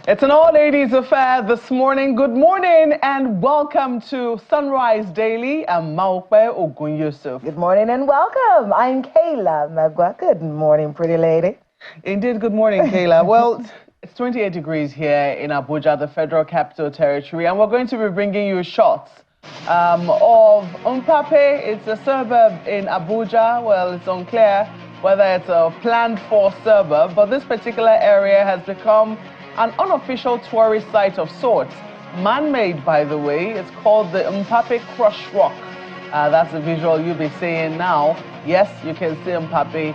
It's an all-ladies affair this morning. Good morning and welcome to Sunrise Daily. I'm Mpape Ogoni. Good morning and welcome. I'm Kayla Magwa. Good morning, pretty lady. Indeed, good morning, Kayla. Well, it's 28 degrees here in Abuja, the Federal Capital Territory, and we're going to be bringing you shots of Mpape. It's a suburb in Abuja. Well, it's unclear whether it's a planned-for suburb, but this particular area has become an unofficial tourist site of sorts. Man-made, by the way. It's called the Mpape Crush Rock. That's the visual you'll be seeing now. Yes, you can see Mpape.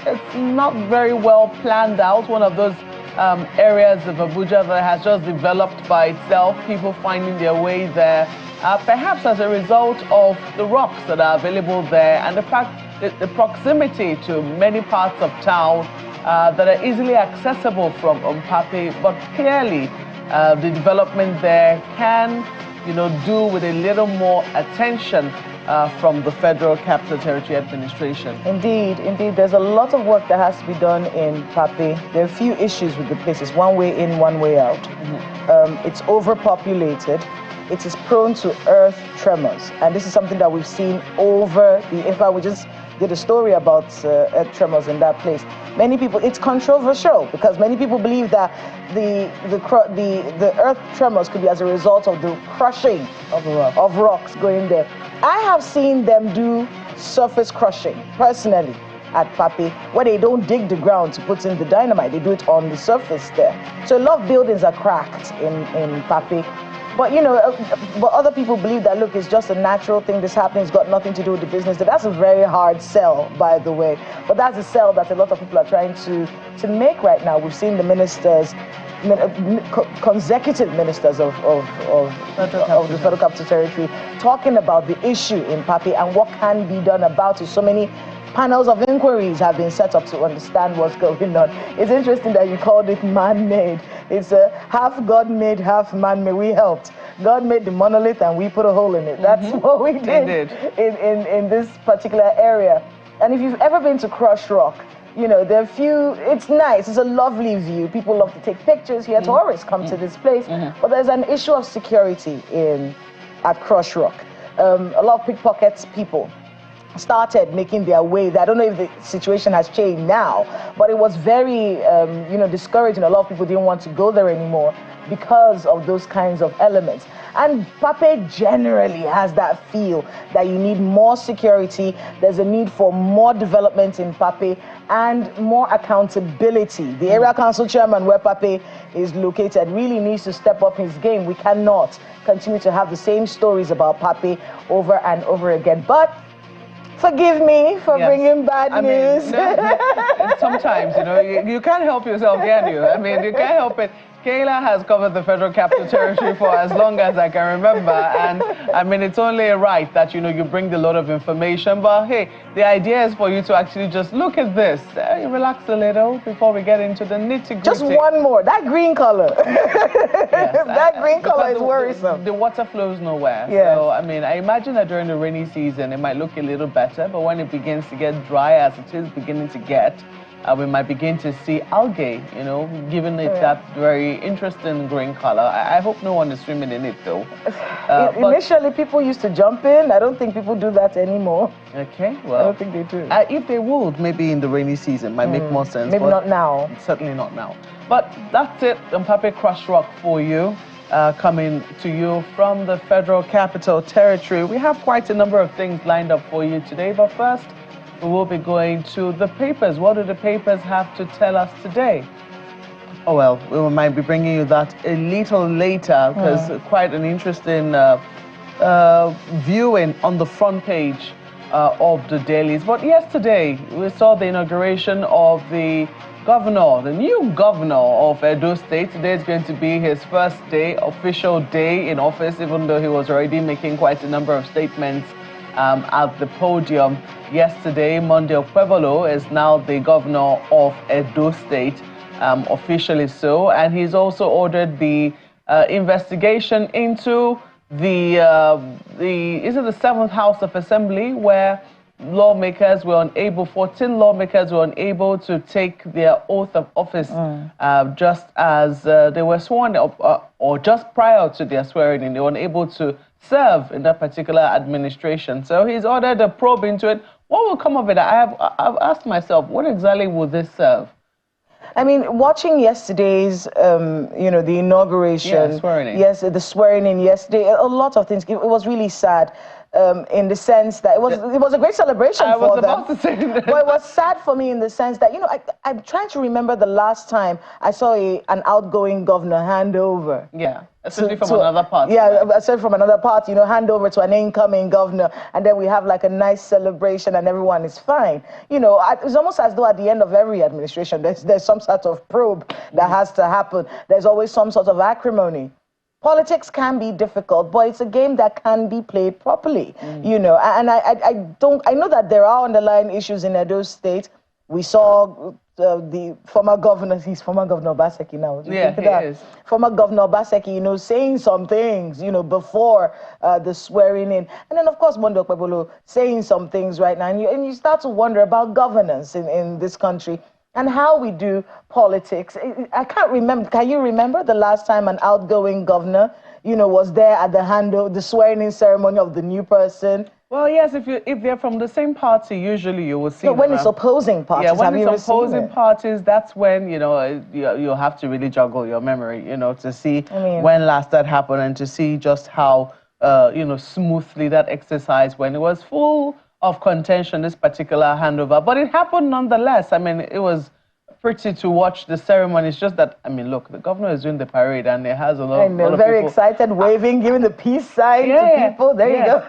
It's not very well planned out. One of those areas of Abuja that has just developed by itself. People finding their way there, perhaps as a result of the rocks that are available there and the fact that the proximity to many parts of town that are easily accessible from Mpape, but clearly the development there can, do with a little more attention from the Federal Capital Territory Administration. Indeed, there's a lot of work that has to be done in Mpape. There are a few issues with the place. It's one way in, one way out. It's overpopulated. It is prone to earth tremors, and this is something that we've seen over the. In fact, we just did a story about earth tremors in that place. Many people, it's controversial because many people believe that the earth tremors could be as a result of the crushing of rocks going there. I have seen them do surface crushing personally at Mpape, where they don't dig the ground to put in the dynamite. They do it on the surface there. So a lot of buildings are cracked in Mpape. But, but other people believe that, look, it's just a natural thing. This happening has got nothing to do with the business. That's a very hard sell, by the way. But that's a sell that a lot of people are trying to make right now. We've seen the ministers, consecutive ministers of the Federal Capital Territory talking about the issue in Mpape and what can be done about it. So many panels of inquiries have been set up to understand what's going on. It's interesting that you called it man-made. It's half God-made, half man-made. We helped. God made the monolith and we put a hole in it. That's what we did in this particular area. And if you've ever been to Crush Rock, there are few, it's nice, it's a lovely view. People love to take pictures here. Tourists come to this place. But there's an issue of security at Crush Rock. A lot of pickpockets people started making their way there. I don't know if the situation has changed now, but it was very, discouraging. A lot of people didn't want to go there anymore because of those kinds of elements. And Mpape generally has that feel that you need more security. There's a need for more development in Mpape and more accountability. The area council chairman where Mpape is located really needs to step up his game. We cannot continue to have the same stories about Mpape over and over again. But forgive me for bringing bad news. Sometimes, you can't help yourself, can you? You can't help it. Kayla has covered the Federal Capital Territory for as long as I can remember. And it's only right that, you bring a lot of information. But hey, the idea is for you to actually just look at this. Relax a little before we get into the nitty-gritty. Just one more. That green color. Yes, that green color is worrisome. The water flows nowhere. Yes. So, I imagine that during the rainy season, it might look a little better. But when it begins to get dry, as it is beginning to get, we might begin to see algae, giving it that very interesting green color. I hope no one is swimming in it, though. Initially, people used to jump in. I don't think people do that anymore. Okay, well, I don't think they do. If they would, maybe in the rainy season, might make more sense. Maybe not now. Certainly not now. But that's it, Mpape Crush Rock for you, coming to you from the Federal Capital Territory. We have quite a number of things lined up for you today, but first, we will be going to the papers. What do the papers have to tell us today? Oh, well, we might be bringing you that a little later because quite an interesting viewing on the front page of the dailies. But yesterday, we saw the inauguration of the new governor of Edo State. Today is going to be his first day, official day in office, even though he was already making quite a number of statements at the podium yesterday. Monday Okwebolo is now the governor of Edo State, officially so, and he's also ordered the investigation into the 7th House of Assembly, where lawmakers were unable, 14 lawmakers were unable to take their oath of office just as they were sworn or just prior to their swearing in. They were unable to serve in that particular administration. So he's ordered a probe into it. What will come of it? I've asked myself, what exactly will this serve? I mean, watching yesterday's, the inauguration, the swearing in yesterday, a lot of things. It was really sad. In the sense that it was a great celebration for them. I was about to say that. But it was sad for me in the sense that, I'm trying to remember the last time I saw an outgoing governor hand over. Yeah, especially from another party. Yeah, especially from another party, hand over to an incoming governor, and then we have like a nice celebration and everyone is fine. It's almost as though at the end of every administration, there's some sort of probe that has to happen. There's always some sort of acrimony. Politics can be difficult, but it's a game that can be played properly, and I know that there are underlying issues in Edo State. We saw the former governor, he's former Governor Obaseki now. Yeah, he is. Former Governor Obaseki, saying some things, before the swearing in. And then, of course, Mondo Kwebolo saying some things right now. And you start to wonder about governance in this country and how we do politics. I can't remember. Can you remember the last time an outgoing governor, was there at the swearing-in ceremony of the new person? Well, yes, if they're from the same party, usually you will see. No, when it's opposing parties. Yeah, when it's opposing parties, that's when you have to really juggle your memory, to see when last that happened and to see just how smoothly that exercise when it was full of contention, this particular handover. But it happened nonetheless. I mean, it was pretty to watch the ceremony. It's just that, look, the governor is doing the parade and it has a lot, of people. Very excited, waving, giving the peace sign to people. There you go.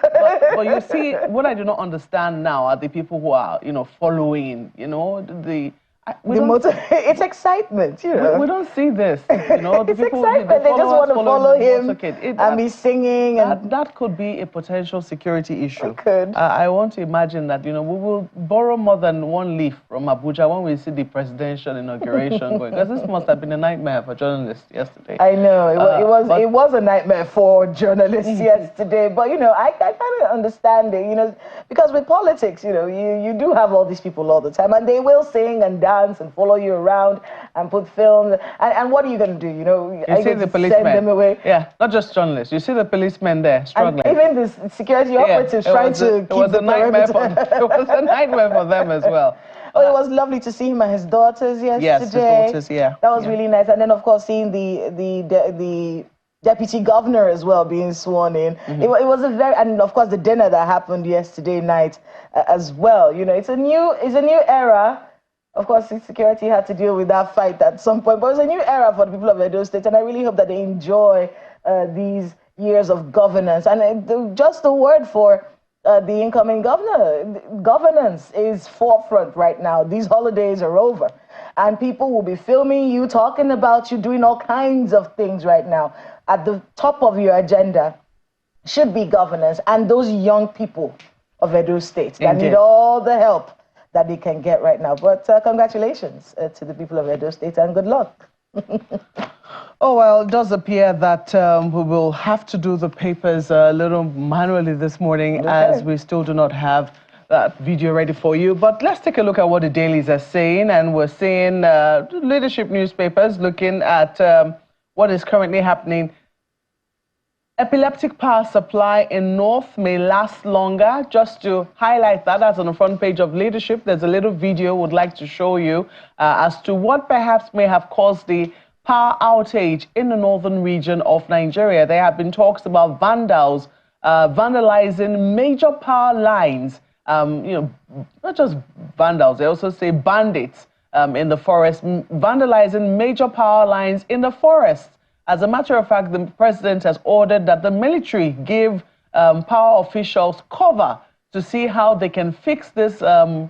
but you see, what I do not understand now are the people who are, following, it's excitement, We don't see this, It's excitement. They just want to follow him and be singing. That could be a potential security issue. It could. I want to imagine that, we will borrow more than one leaf from Abuja when we see the presidential inauguration going. Because this must have been a nightmare for journalists yesterday. I know. It was a nightmare for journalists yesterday. But, I kind of understand it, because with politics, you do have all these people all the time. And they will sing and dance and follow you around and put films. And what are you going to do? You see the policemen. Send them away? Yeah, not just journalists. You see the policemen there struggling. And even the security operatives trying to keep the perimeter. It was a nightmare for them as well. Oh, it was lovely to see him and his daughters yesterday. Yes, his daughters, yeah. That was really nice. And then, of course, seeing the deputy governor as well being sworn in. It was and of course the dinner that happened yesterday night as well. It's a new era. Of course, security had to deal with that fight at some point, but it's a new era for the people of Edo State, and I really hope that they enjoy these years of governance. And just a word for the incoming governor, governance is forefront right now. These holidays are over, and people will be filming you, talking about you, doing all kinds of things right now. At the top of your agenda should be governance, and those young people of Edo State that need all the help that they can get right now. But congratulations to the people of Edo State and good luck. Oh, well, it does appear that we will have to do the papers a little manually this morning as we still do not have that video ready for you. But let's take a look at what the dailies are saying. And we're seeing leadership newspapers looking at what is currently happening. Epileptic power supply in North may last longer. Just to highlight that's on the front page of Leadership. There's a little video we'd like to show you as to what perhaps may have caused the power outage in the northern region of Nigeria. There have been talks about vandals vandalizing major power lines. Not just vandals, they also say bandits in the forest, vandalizing major power lines in the forest. As a matter of fact, the president has ordered that the military give power officials cover to see how they can fix these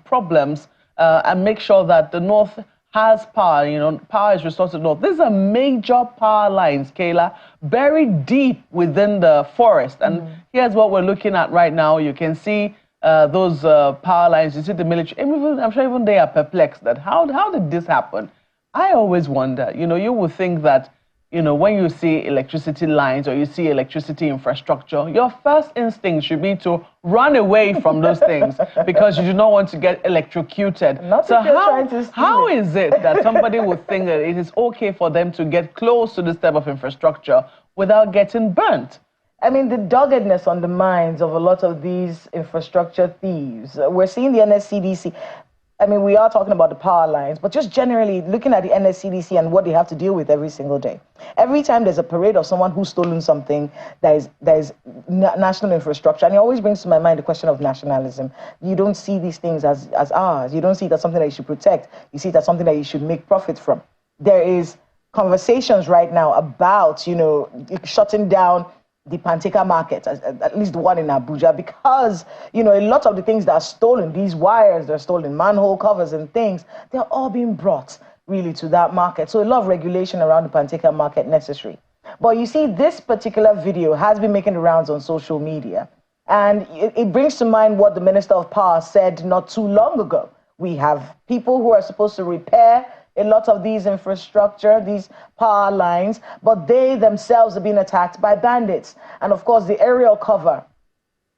problems and make sure that the North has power, power is restored to the North. These are major power lines, Kayla, buried deep within the forest. And here's what we're looking at right now. You can see those power lines. You see the military. I'm sure even they are perplexed that how did this happen? I always wonder, you would think that, you know, when you see electricity lines or you see electricity infrastructure, your first instinct should be to run away from those things because you do not want to get electrocuted. So how is it that somebody would think that it is okay for them to get close to this type of infrastructure without getting burnt? I mean, the doggedness on the minds of a lot of these infrastructure thieves. We're seeing the NSCDC. I mean, we are talking about the power lines, but just generally looking at the NSCDC and what they have to deal with every single day. Every time there's a parade of someone who's stolen something that is national infrastructure, and it always brings to my mind the question of nationalism. You don't see these things as ours. You don't see it as something that you should protect. You see it as something that you should make profit from. There is conversations right now about, you know, shutting down the Panteka market, at least the one in Abuja, because, you know, a lot of the things that are stolen, these wires, they're stolen, manhole covers and things, they're all being brought really to that market. So a lot of regulation around the Panteka market necessary. But you see, this particular video has been making the rounds on social media. And it brings to mind what the Minister of Power said not too long ago. We have people who are supposed to repair a lot of these infrastructure, these power lines, but they themselves are being attacked by bandits. And of course, the aerial cover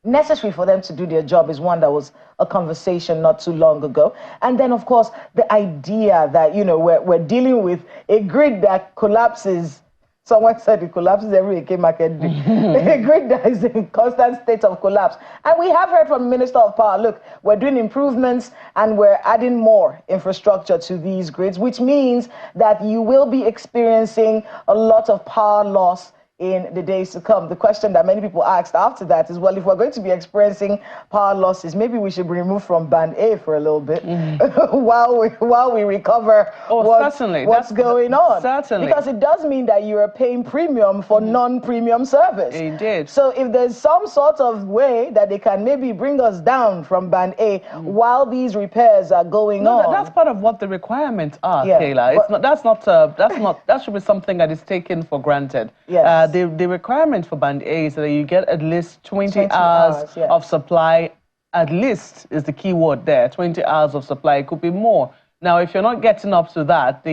necessary for them to do their job is one that was a conversation not too long ago. And then, of course, the idea that, you know, we're dealing with a grid that collapses. Someone said it collapses every Eke market day. A grid that is in constant state of collapse. And we have heard from the Minister of Power, look, we're doing improvements and we're adding more infrastructure to these grids, which means that you will be experiencing a lot of power loss in the days to come. The question that many people asked after that is, well, if we're going to be experiencing power losses, maybe we should be removed from Band A for a little bit while we recover what's going on. Certainly. Because it does mean that you are paying premium for non-premium service. Indeed. So if there's some sort of way that they can maybe bring us down from Band A while these repairs are going on. That's part of what the requirements are, Kayla. It's that should be something that is taken for granted. Yes. The requirement for Band A is that you get at least 20 hours of supply. At least is the key word there. 20 hours of supply. It could be more. Now, if you're not getting up to that,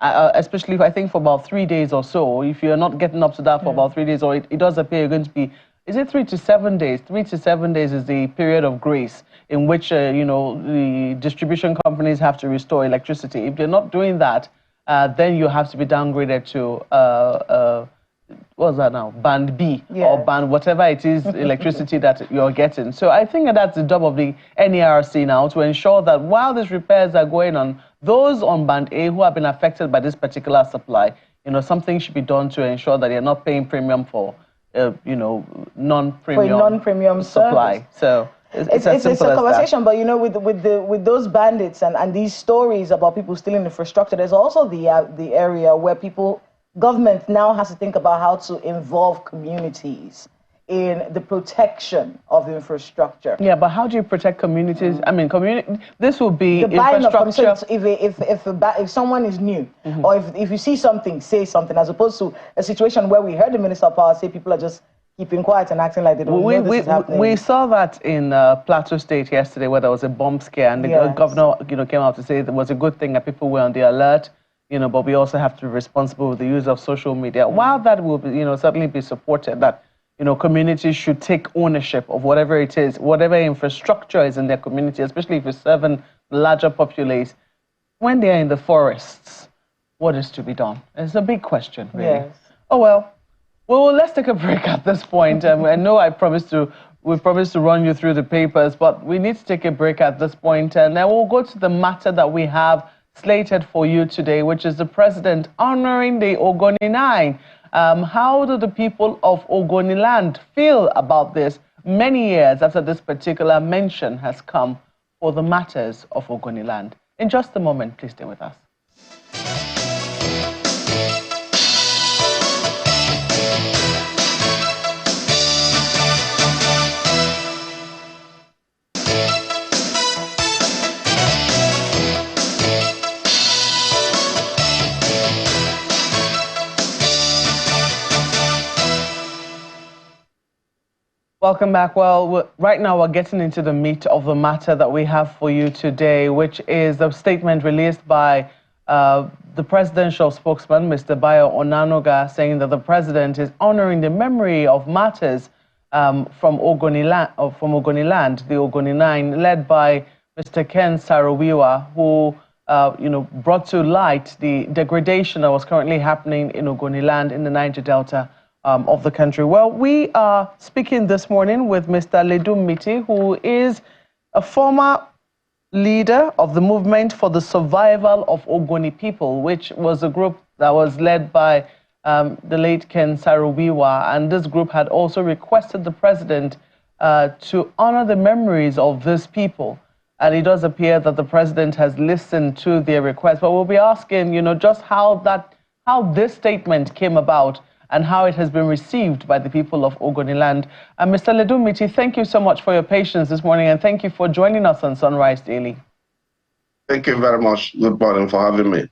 especially if I think for about 3 days or so, if you're not getting up to that for about 3 days, or it does appear you're going to be, is it 3 to 7 days? 3 to 7 days is the period of grace in which you know, the distribution companies have to restore electricity. If they're not doing that, then you have to be downgraded to what's that now? Band B or band whatever it is, electricity that you're getting. So I think that's the job of the NERC now, to ensure that while these repairs are going on, those on Band A who have been affected by this particular supply, you know, something should be done to ensure that they're not paying premium for, you know, non-premium supply. So it's a conversation, but you know, with those bandits and these stories about people stealing infrastructure, there's also the area where government now has to think about how to involve communities in the protection of infrastructure. Yeah, but how do you protect communities? I mean, this will be the infrastructure. If someone is new, or if you see something, say something, as opposed to a situation where we heard the Minister of Power say people are just keeping quiet and acting like they don't know this is happening. We saw that in Plateau State yesterday, where there was a bomb scare, and the governor, you know, came out to say it was a good thing that people were on the alert. You know, but we also have to be responsible with the use of social media. While that will be, you know, certainly be supported, that, you know, communities should take ownership of whatever it is, whatever infrastructure is in their community, especially if you're serving larger populace. When they're in the forests, what is to be done? It's a big question, really. Yes. Oh, well, let's take a break at this point. I know we promised to run you through the papers, but we need to take a break at this point. And then we'll go to the matter that we have slated for you today, which is the president honoring the Ogoni 9. How do the people of Ogoni land feel about this many years after this particular mention has come for the matters of Ogoni land? In just a moment, please stay with us. Welcome back. Well, right now we're getting into the meat of the matter that we have for you today, which is a statement released by the presidential spokesman, Mr. Bayo Onanoga, saying that the president is honoring the memory of martyrs from Ogoni land, the Ogoni 9, led by Mr. Ken Saro-Wiwa, who brought to light the degradation that was currently happening in Ogoni land in the Niger Delta of the country. Well, we are speaking this morning with Mr. Ledum Miti, who is a former leader of the Movement for the Survival of Ogoni People, which was a group that was led by the late Ken Saro-Wiwa, and this group had also requested the president to honor the memories of these people. And it does appear that the president has listened to their request. But we'll be asking, just how this statement came about and how it has been received by the people of Ogoni land. Mr. Ledum Miti, thank you so much for your patience this morning, and thank you for joining us on Sunrise Daily. Thank you very much. Good morning for having me.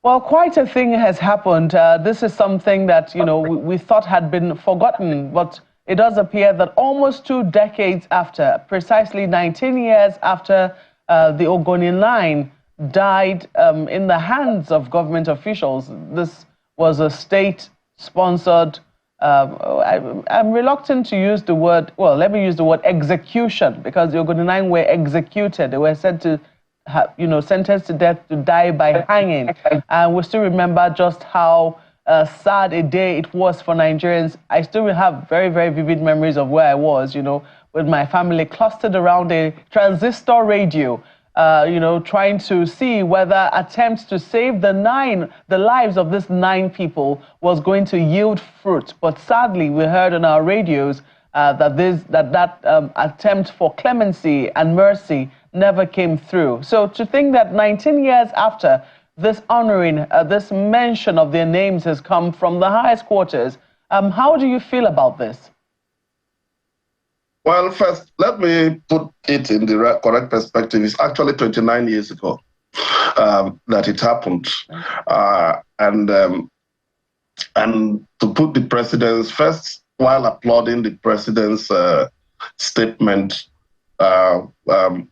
Well, quite a thing has happened. This is something that, we thought had been forgotten, but it does appear that almost 2 decades after, precisely 19 years after the Ogoni 9 died in the hands of government officials, this was a state-sponsored, I'm reluctant to use the word, well, let me use the word execution, because the Ogoni 9 were executed. They were said to sentenced to death, to die by hanging. And we still remember just how sad a day it was for Nigerians. I still have very, very vivid memories of where I was, with my family clustered around a transistor radio, trying to see whether attempts to save the lives of these 9 people was going to yield fruit. But sadly, we heard on our radios that attempt for clemency and mercy never came through. So to think that 19 years after, this honoring, this mention of their names has come from the highest quarters, how do you feel about this? Well, first, let me put it in the correct perspective. It's actually 29 years ago that it happened. And to put the president's first, while applauding the president's statement,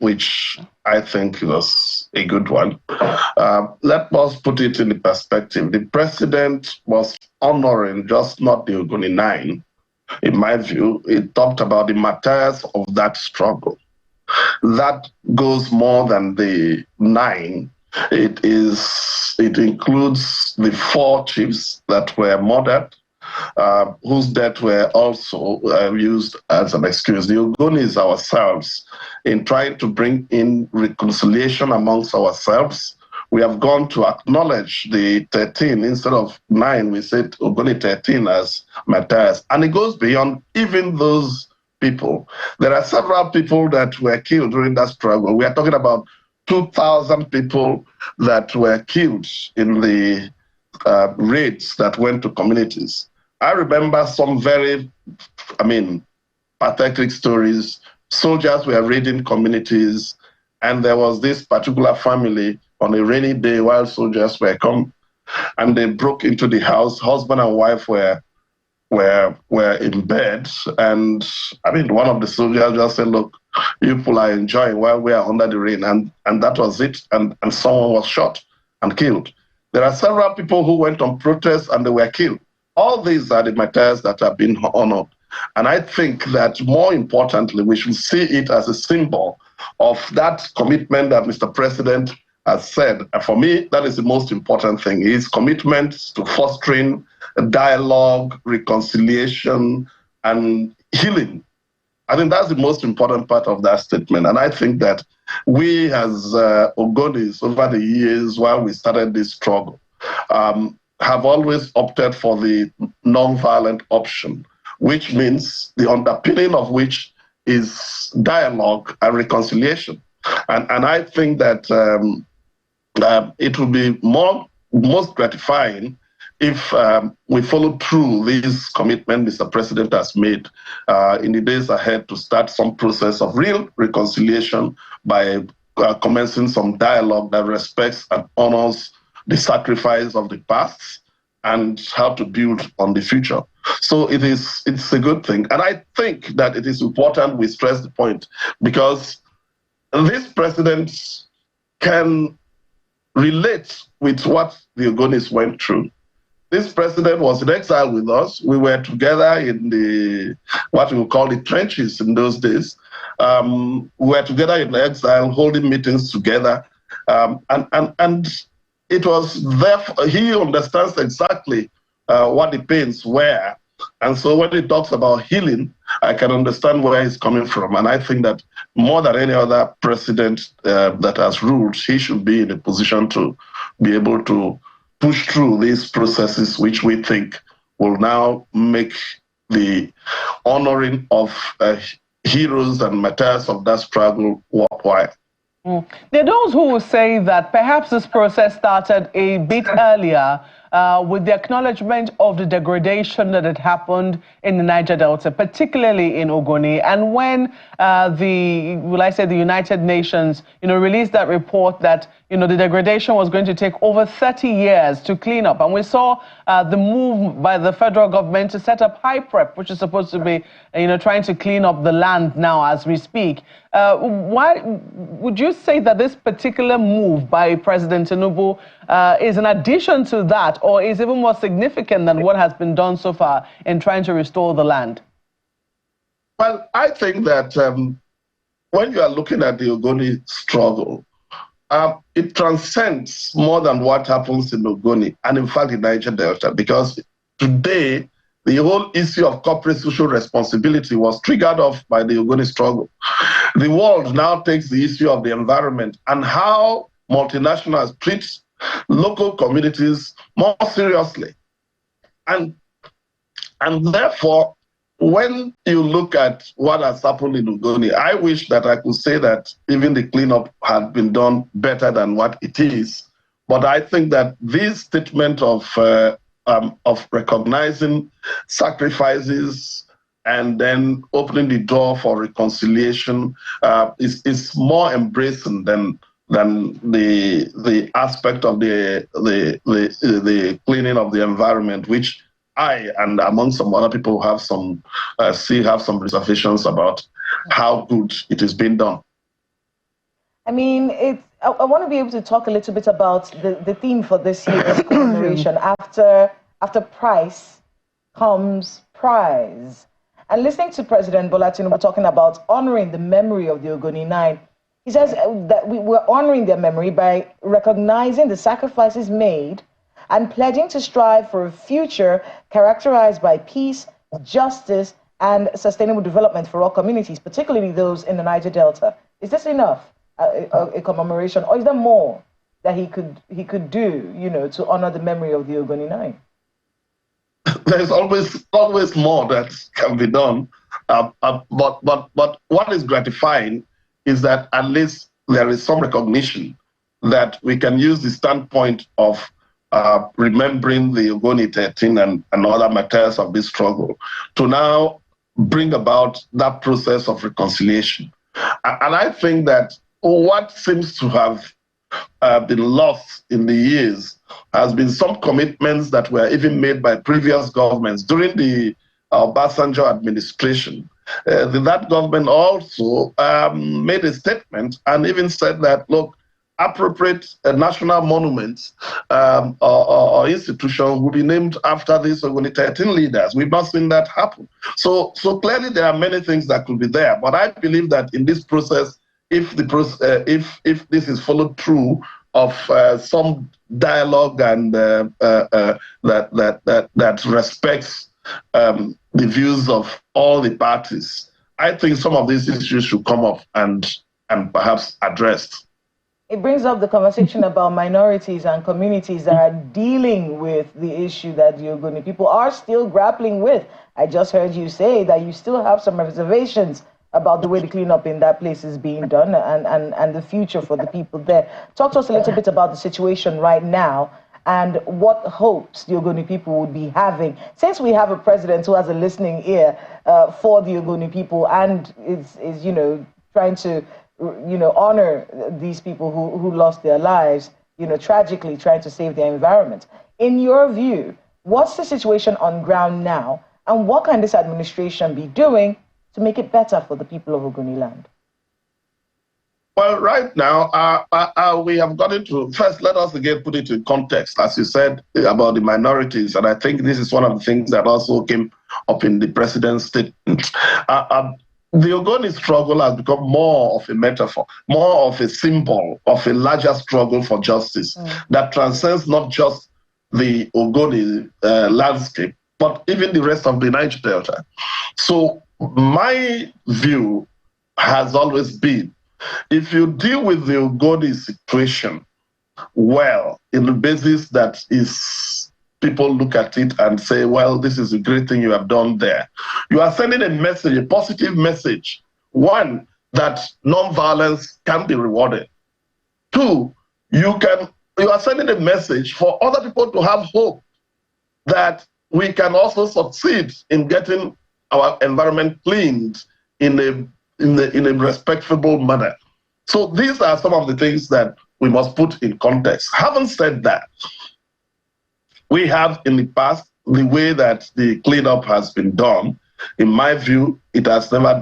which I think was a good one. Let us put it in the perspective. The president was honoring just not the Ogoni 9. In my view, it talked about the martyrs of that struggle. That goes more than the 9. It includes the 4 chiefs that were murdered, whose death were also used as an excuse. The Ogonis ourselves, in trying to bring in reconciliation amongst ourselves, we have gone to acknowledge the 13. Instead of 9, we said Ogoni 13 as martyrs. And it goes beyond even those people. There are several people that were killed during that struggle. We are talking about 2,000 people that were killed in the raids that went to communities. I remember some very, pathetic stories. Soldiers were raiding communities, and there was this particular family on a rainy day while soldiers were coming, and they broke into the house. Husband and wife were in bed, and one of the soldiers just said, "Look, you people are enjoying while we are under the rain," and that was it. And someone was shot and killed. There are several people who went on protest and they were killed. All these are the martyrs that have been honored. And I think that more importantly, we should see it as a symbol of that commitment that Mr. President has said. And for me, that is the most important thing, his commitment to fostering dialogue, reconciliation, and healing. I think that's the most important part of that statement. And I think that we as Ogonis over the years, while we started this struggle, have always opted for the non-violent option, which means the underpinning of which is dialogue and reconciliation. And I think that it will be most gratifying if we follow through this commitment Mr. President has made in the days ahead to start some process of real reconciliation by commencing some dialogue that respects and honors the sacrifice of the past and how to build on the future. So it's a good thing. And I think that it is important we stress the point, because this president can relates with what the Ogonis went through. This president was in exile with us. We were together in the, what we would call the trenches in those days. We were together in exile, holding meetings together. And it was therefore, he understands exactly what the pains were. And so when he talks about healing, I can understand where he's coming from. And I think that more than any other president that has ruled, he should be in a position to be able to push through these processes, which we think will now make the honoring of heroes and martyrs of that struggle worthwhile. There are those who will say that perhaps this process started a bit earlier with the acknowledgement of the degradation that had happened in the Niger Delta, particularly in Ogoni. And when the United Nations, released that report that, the degradation was going to take over 30 years to clean up. And we saw the move by the federal government to set up HIPREP, which is supposed to be, trying to clean up the land now as we speak. Why would you say that this particular move by President Tinubu is an addition to that, or is even more significant than what has been done so far in trying to restore the land? Well, I think that when you are looking at the Ogoni struggle, it transcends more than what happens in Ogoni and, in fact, in Niger Delta, because today, the whole issue of corporate social responsibility was triggered off by the Ogoni struggle. The world now takes the issue of the environment and how multinationals treat local communities more seriously. And therefore, when you look at what has happened in Ogoni, I wish that I could say that even the cleanup had been done better than what it is. But I think that this statement of recognizing sacrifices and then opening the door for reconciliation is more embracing than the aspect of the cleaning of the environment, which I and among some other people have some reservations about how good it is being done. I mean, I want to be able to talk a little bit about the theme for this year's commemoration. After price comes prize. And listening to President Bola Tinubu talking about honoring the memory of the Ogoni 9, he says that we're honoring their memory by recognizing the sacrifices made and pledging to strive for a future characterized by peace, justice, and sustainable development for all communities, particularly those in the Niger Delta. Is this enough, a commemoration, or is there more that he could do, to honor the memory of the Ogoni 9? There's always more that can be done, but what is gratifying is that at least there is some recognition that we can use the standpoint of remembering the Ogoni 13 and other martyrs of this struggle to now bring about that process of reconciliation. And I think that what seems to have been lost in the years has been some commitments that were even made by previous governments during the Obasanjo administration. That government also made a statement and even said that, look, appropriate national monuments or institutions will be named after these Ogoni 13 leaders. We've not seen that happen. So clearly there are many things that could be there. But I believe that in this process, if this is followed through of some dialogue and that respects the views of all the parties, I think some of these issues should come up and perhaps addressed. It brings up the conversation about minorities and communities that are dealing with the issue that the Ogoni people are still grappling with. I just heard you say that you still have some reservations about the way the cleanup in that place is being done and the future for the people there. Talk to us a little bit about the situation right now and what hopes the Ogoni people would be having. Since we have a president who has a listening ear for the Ogoni people and is trying to honor these people who lost their lives, tragically trying to save their environment. In your view, what's the situation on ground now, and what can this administration be doing to make it better for the people of Ogoni land? Well, right now, we have got into, first, let us again put it in context, as you said, about the minorities. And I think this is one of the things that also came up in the president's statement. The Ogoni struggle has become more of a metaphor, more of a symbol of a larger struggle for justice that transcends not just the Ogoni landscape, but even the rest of the Niger Delta. So my view has always been, if you deal with the Ogoni situation well, in the basis that is, people look at it and say, well, this is a great thing you have done there. You are sending a message, a positive message. One, that non-violence can be rewarded. Two, you are sending a message for other people to have hope that we can also succeed in getting our environment cleaned in a respectable manner. So these are some of the things that we must put in context. Having said that, we have in the past, the way that the cleanup has been done, in my view, it has not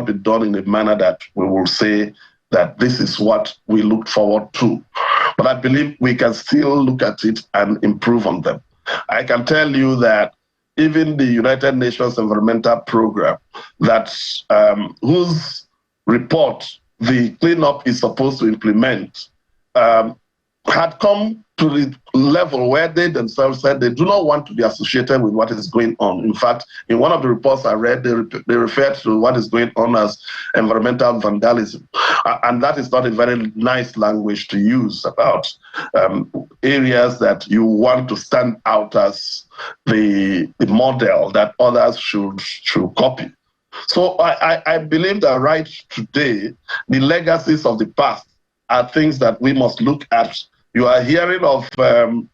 been done in a manner that we will say that this is what we look forward to. But I believe we can still look at it and improve on them. I can tell you that even the United Nations Environmental Program, that whose report the cleanup is supposed to implement, had come to the level where they themselves said they do not want to be associated with what is going on. In fact, in one of the reports I read, they referred to what is going on as environmental vandalism. And that is not a very nice language to use about areas that you want to stand out as the model that others should copy. So I believe that right today, the legacies of the past are things that we must look at. You are hearing of the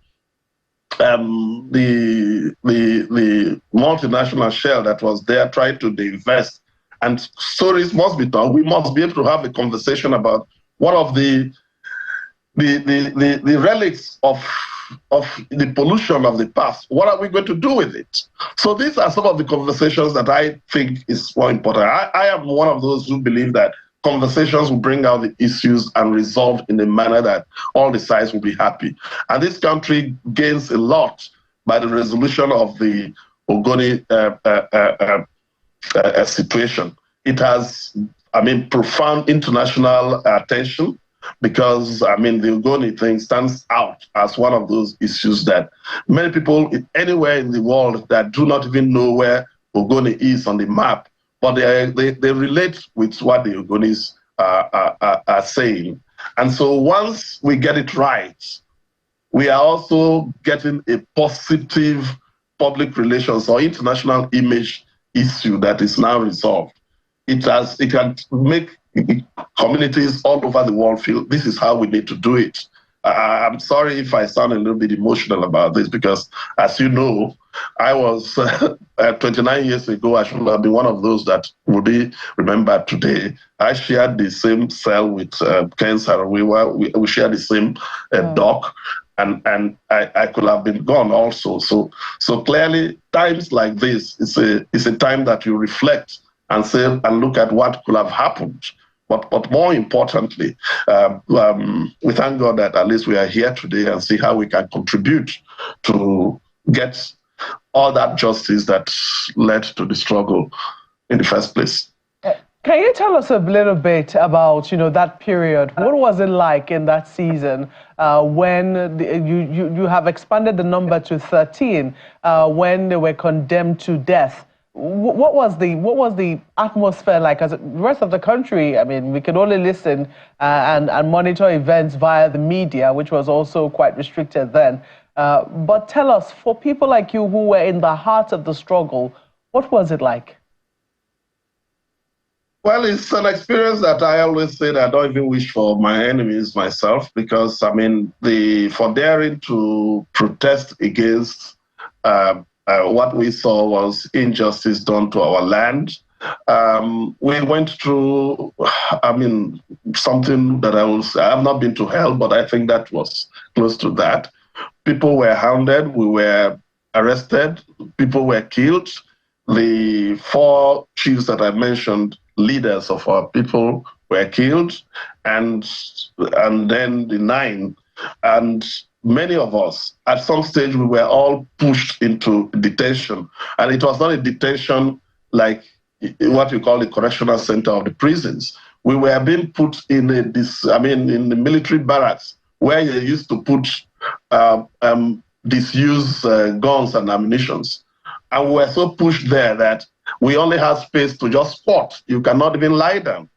multinational shell that was there trying to divest, and stories must be told. We must be able to have a conversation about one of the relics of the pollution of the past. What are we going to do with it? So these are some of the conversations that I think is more important. I am one of those who believe that conversations will bring out the issues and resolve in a manner that all the sides will be happy. And this country gains a lot by the resolution of the Ogoni situation. It has, profound international attention, because, the Ogoni thing stands out as one of those issues that many people anywhere in the world that do not even know where Ogoni is on the map, but they relate with what the Ogonis are saying. And so once we get it right, we are also getting a positive public relations or international image issue that is now resolved. It can make communities all over the world feel this is how we need to do it. I'm sorry if I sound a little bit emotional about this, because as you know, I was 29 years ago, I should have been one of those that will be remembered today. I shared the same cell with Ken Sarawiwa. We shared the same dock, and I could have been gone also. So clearly, times like this is a time that you reflect and say and look at what could have happened. But more importantly, we thank God that at least we are here today and see how we can contribute to get all that justice that led to the struggle in the first place. Can you tell us a little bit about, that period? What was it like in that season when you have expanded the number to 13 when they were condemned to death? What was the atmosphere like? As the rest of the country, we could only listen and monitor events via the media, which was also quite restricted then. But tell us, for people like you who were in the heart of the struggle, what was it like? Well, it's an experience that I always say that I don't even wish for my enemies myself, because, for daring to protest against what we saw was injustice done to our land. We went through, something that I have not been to hell, but I think that was close to that. People were hounded, we were arrested, people were killed. the 4 chiefs that I mentioned, leaders of our people, were killed, and then the 9. And many of us, at some stage, we were all pushed into detention. And it was not a detention like what we call the correctional center of the prisons. We were being put in in the military barracks, where you used to put disused guns and ammunitions. And we were so pushed there that we only had space to just squat. You cannot even lie down.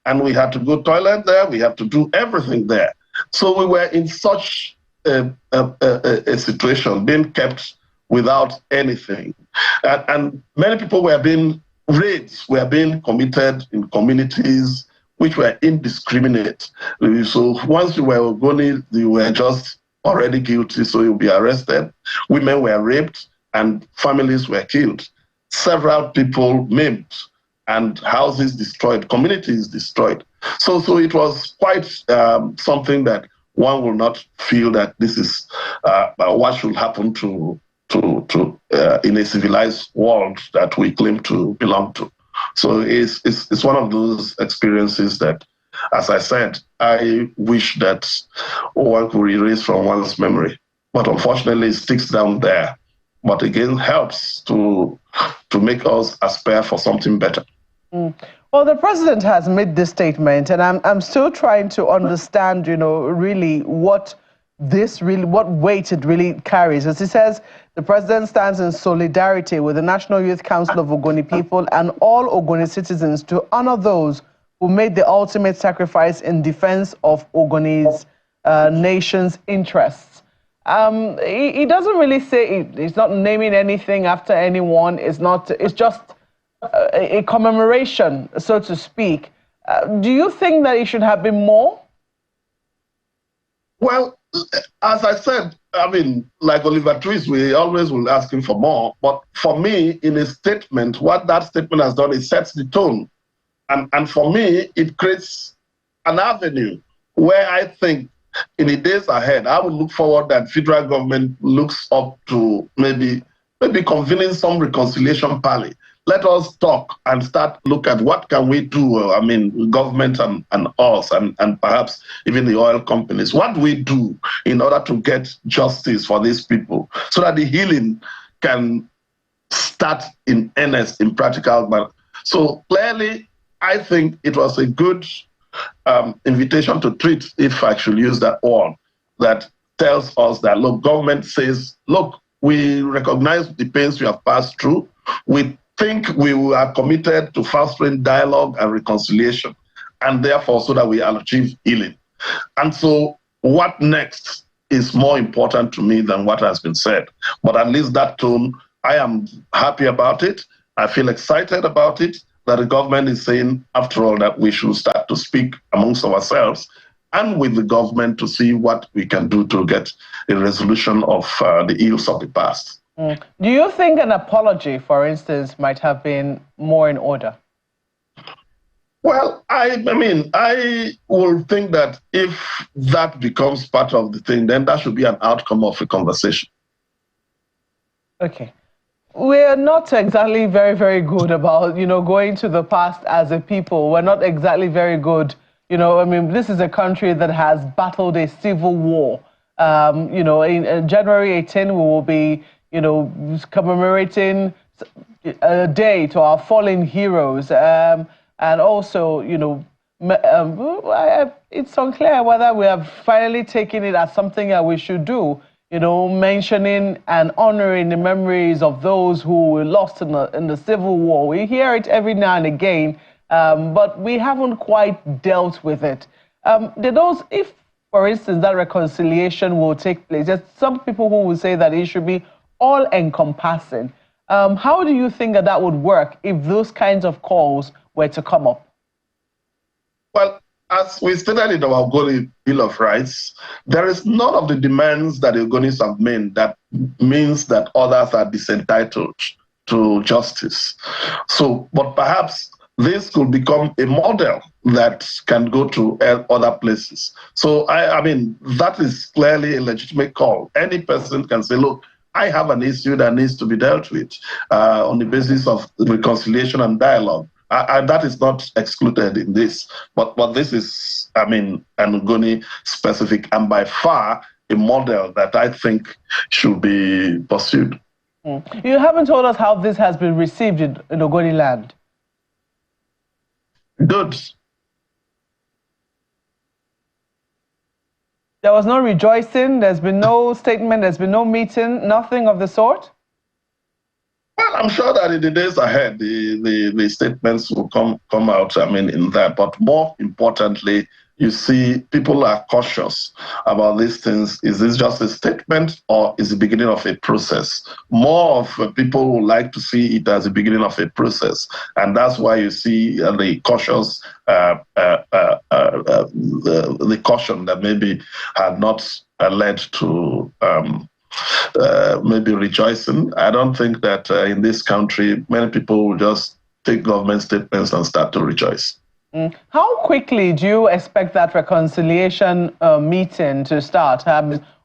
And we had to go toilet there. We had to do everything there. So we were in such a situation, being kept without anything. And many people were being raids, were being committed in communities which were indiscriminate. So once you were Ogoni, you were just already guilty, so you'll be arrested. Women were raped and families were killed. Several people maimed and houses destroyed, communities destroyed. So it was quite something that one will not feel that this is what should happen to in a civilized world that we claim to belong to. So it's one of those experiences that, as I said, I wish that one could erase from one's memory. But unfortunately, it sticks down there. But again, helps to make us aspire for something better. Well, the president has made this statement, and I'm still trying to understand, really what weight it really carries. As he says, the president stands in solidarity with the National Youth Council of Ogoni people and all Ogoni citizens to honor those who made the ultimate sacrifice in defense of Ogoni's nation's interests. He doesn't really say, he's not naming anything after anyone. It's just a commemoration, so to speak. Do you think that it should have been more? Well, as I said, like Oliver Twist, we always will ask him for more. But for me, in a statement, what that statement has done is sets the tone. And for me, it creates an avenue where I think in the days ahead, I would look forward that federal government looks up to maybe convening some reconciliation parley. Let us talk and start look at what can we do, government and us and perhaps even the oil companies. What do we do in order to get justice for these people so that the healing can start in earnest, in practical manner. So clearly, I think it was a good invitation to treat, if I should use that word, that tells us that, look, government says, look, we recognize the pains we have passed through. We think we are committed to fostering dialogue and reconciliation, and therefore so that we achieve healing. And so what next is more important to me than what has been said. But at least that tone, I am happy about it. I feel excited about it, that the government is saying, after all, that we should start to speak amongst ourselves and with the government to see what we can do to get a resolution of the ills of the past. Do you think an apology, for instance, might have been more in order? Well, I will think that if that becomes part of the thing, then that should be an outcome of a conversation. Okay. We're not exactly very, very good about, going to the past as a people. We're not exactly very good. This is a country that has battled a civil war. In January 18, we will be, commemorating a day to our fallen heroes. And also, it's unclear whether we have finally taken it as something that we should do. Mentioning and honoring the memories of those who were lost in the Civil War. We hear it every now and again, but we haven't quite dealt with it. If, for instance, that reconciliation will take place, there's some people who will say that it should be all-encompassing. How do you think that would work if those kinds of calls were to come up? Well, as we stated in our Ogoni Bill of Rights, there is none of the demands that the Ogonis have made that means that others are disentitled to justice. So, but perhaps this could become a model that can go to other places. So, that is clearly a legitimate call. Any person can say, look, I have an issue that needs to be dealt with on the basis of reconciliation and dialogue. That is not excluded in this, but this is, I mean, an Ogoni specific and by far a model that I think should be pursued. You haven't told us how this has been received in Ogoni land. Good. There was no rejoicing, there's been no statement, there's been no meeting, nothing of the sort? Well, I'm sure that in the days ahead, the statements will come out, I mean, in that. But more importantly, you see, people are cautious about these things. Is this just a statement or is it the beginning of a process? More of people would like to see it as the beginning of a process. And that's why you see the cautious, the caution that maybe had not led to maybe rejoicing. I don't think that in this country, many people will just take government statements and start to rejoice. How quickly do you expect that reconciliation meeting to start?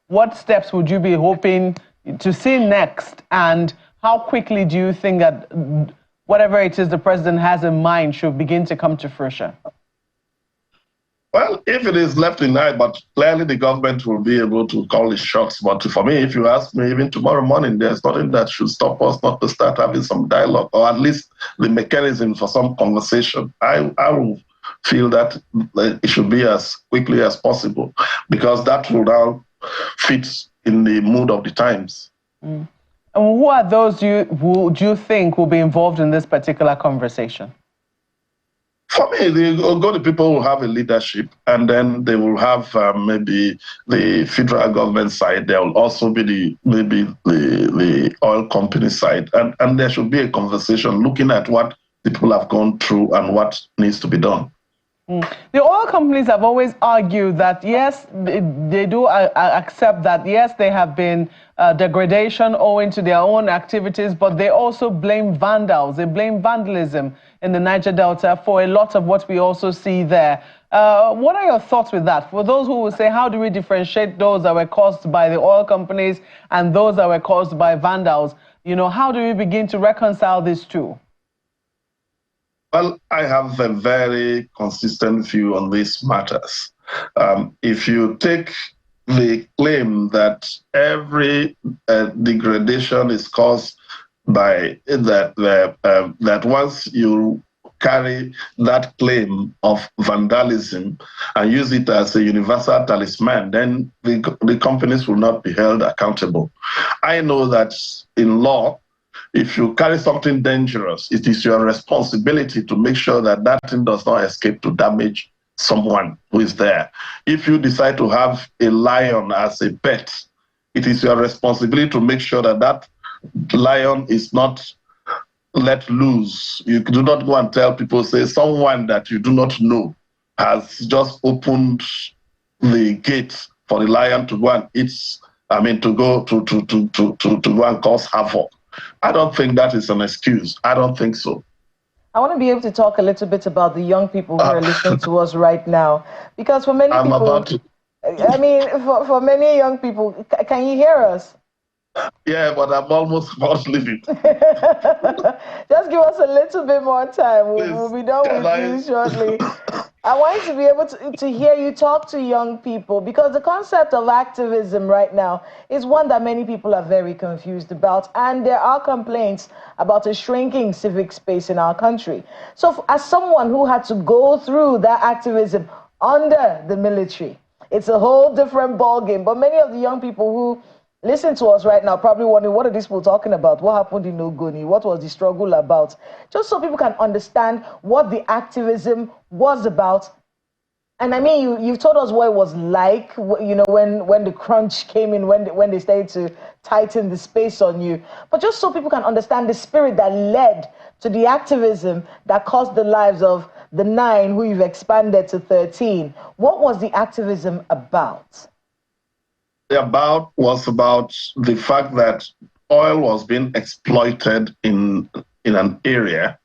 What steps would you be hoping to see next? And how quickly do you think that whatever it is the president has in mind should begin to come to fruition? Well, if it is left in night, but clearly the government will be able to call the shots. But for me, if you ask me, even tomorrow morning, there's nothing that should stop us not to start having some dialogue, or at least the mechanism for some conversation. I will feel that it should be as quickly as possible, because that will now fit in the mood of the times. And who are those who do you think will be involved in this particular conversation? For me, the Ogoni people will have a leadership, and then they will have maybe the federal government side. There will also be the oil company side, and there should be a conversation looking at what the people have gone through and what needs to be done. The oil companies have always argued that, yes, they do accept that, yes, there have been degradation owing to their own activities, but they also blame vandals. They blame vandalism in the Niger Delta for a lot of what we also see there. What are your thoughts with that? For those who will say, how do we differentiate those that were caused by the oil companies and those that were caused by vandals? You know, how do we begin to reconcile these two? Well, I have a very consistent view on these matters. If you take the claim that every degradation is caused by that once you carry that claim of vandalism and use it as a universal talisman, then the companies will not be held accountable. I know that in law, if you carry something dangerous, it is your responsibility to make sure that that thing does not escape to damage someone who is there. If you decide to have a lion as a pet, it is your responsibility to make sure that that lion is not let loose. You do not go and tell people, say, someone that you do not know has just opened the gate for the lion to go and eat, to go and cause havoc. I don't think that is an excuse. I don't think so. I want to be able to talk a little bit about the young people who are listening to us right now, because for many people, for many young people, can you hear us? Yeah, but I'm almost about leaving. Just give us a little bit more time. We'll be done with you shortly. I want to be able to hear you talk to young people, because the concept of activism right now is one that many people are very confused about, and there are complaints about a shrinking civic space in our country. So as someone who had to go through that activism under the military, it's a whole different ballgame. But many of the young people who listen to us right now probably wondering, what are these people talking about? What happened in Ogoni? What was the struggle about? Just so people can understand what the activism was about. And I mean, you've told us what it was like, you know, when the crunch came in, when they started to tighten the space on you. But just so people can understand the spirit that led to the activism that cost the lives of the 9 who you've expanded to 13. What was the activism about? Was about the fact that oil was being exploited in an area,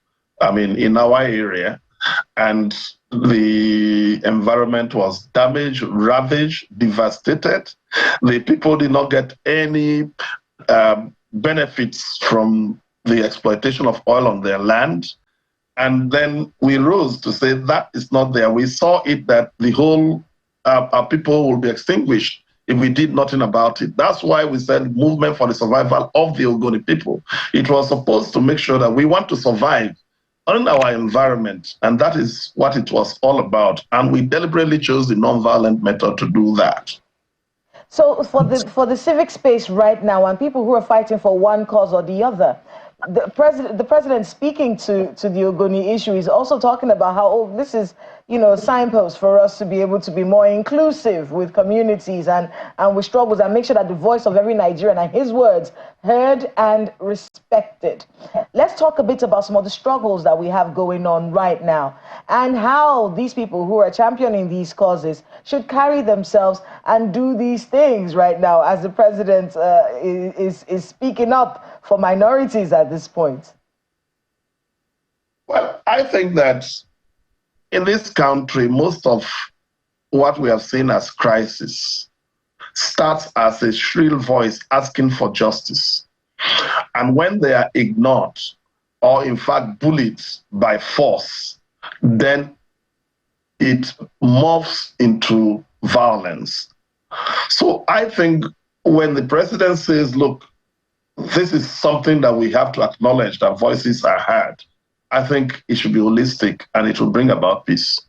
in our area, and the environment was damaged, ravaged, devastated. The people did not get any benefits from the exploitation of oil on their land. And then we rose to say that is not there. We saw it that the whole, our people will be extinguished if we did nothing about it. That's why we said movement for the survival of the Ogoni people. It was supposed to make sure that we want to survive in our environment, and that is what it was all about. And we deliberately chose the non-violent method to do that. So for the civic space right now, and people who are fighting for one cause or the other, the president speaking to the Ogoni issue is also talking about how this is, a signpost for us to be able to be more inclusive with communities and with struggles, and make sure that the voice of every Nigerian, and his words, heard and respected. Let's talk a bit about some of the struggles that we have going on right now, and how these people who are championing these causes should carry themselves and do these things right now, as the president is speaking up for minorities at this point. Well, I think that in this country, most of what we have seen as crisis starts as a shrill voice asking for justice. And when they are ignored, or in fact bullied by force, then it morphs into violence. So I think when the president says, look, this is something that we have to acknowledge, that voices are heard, I think it should be holistic and it will bring about peace.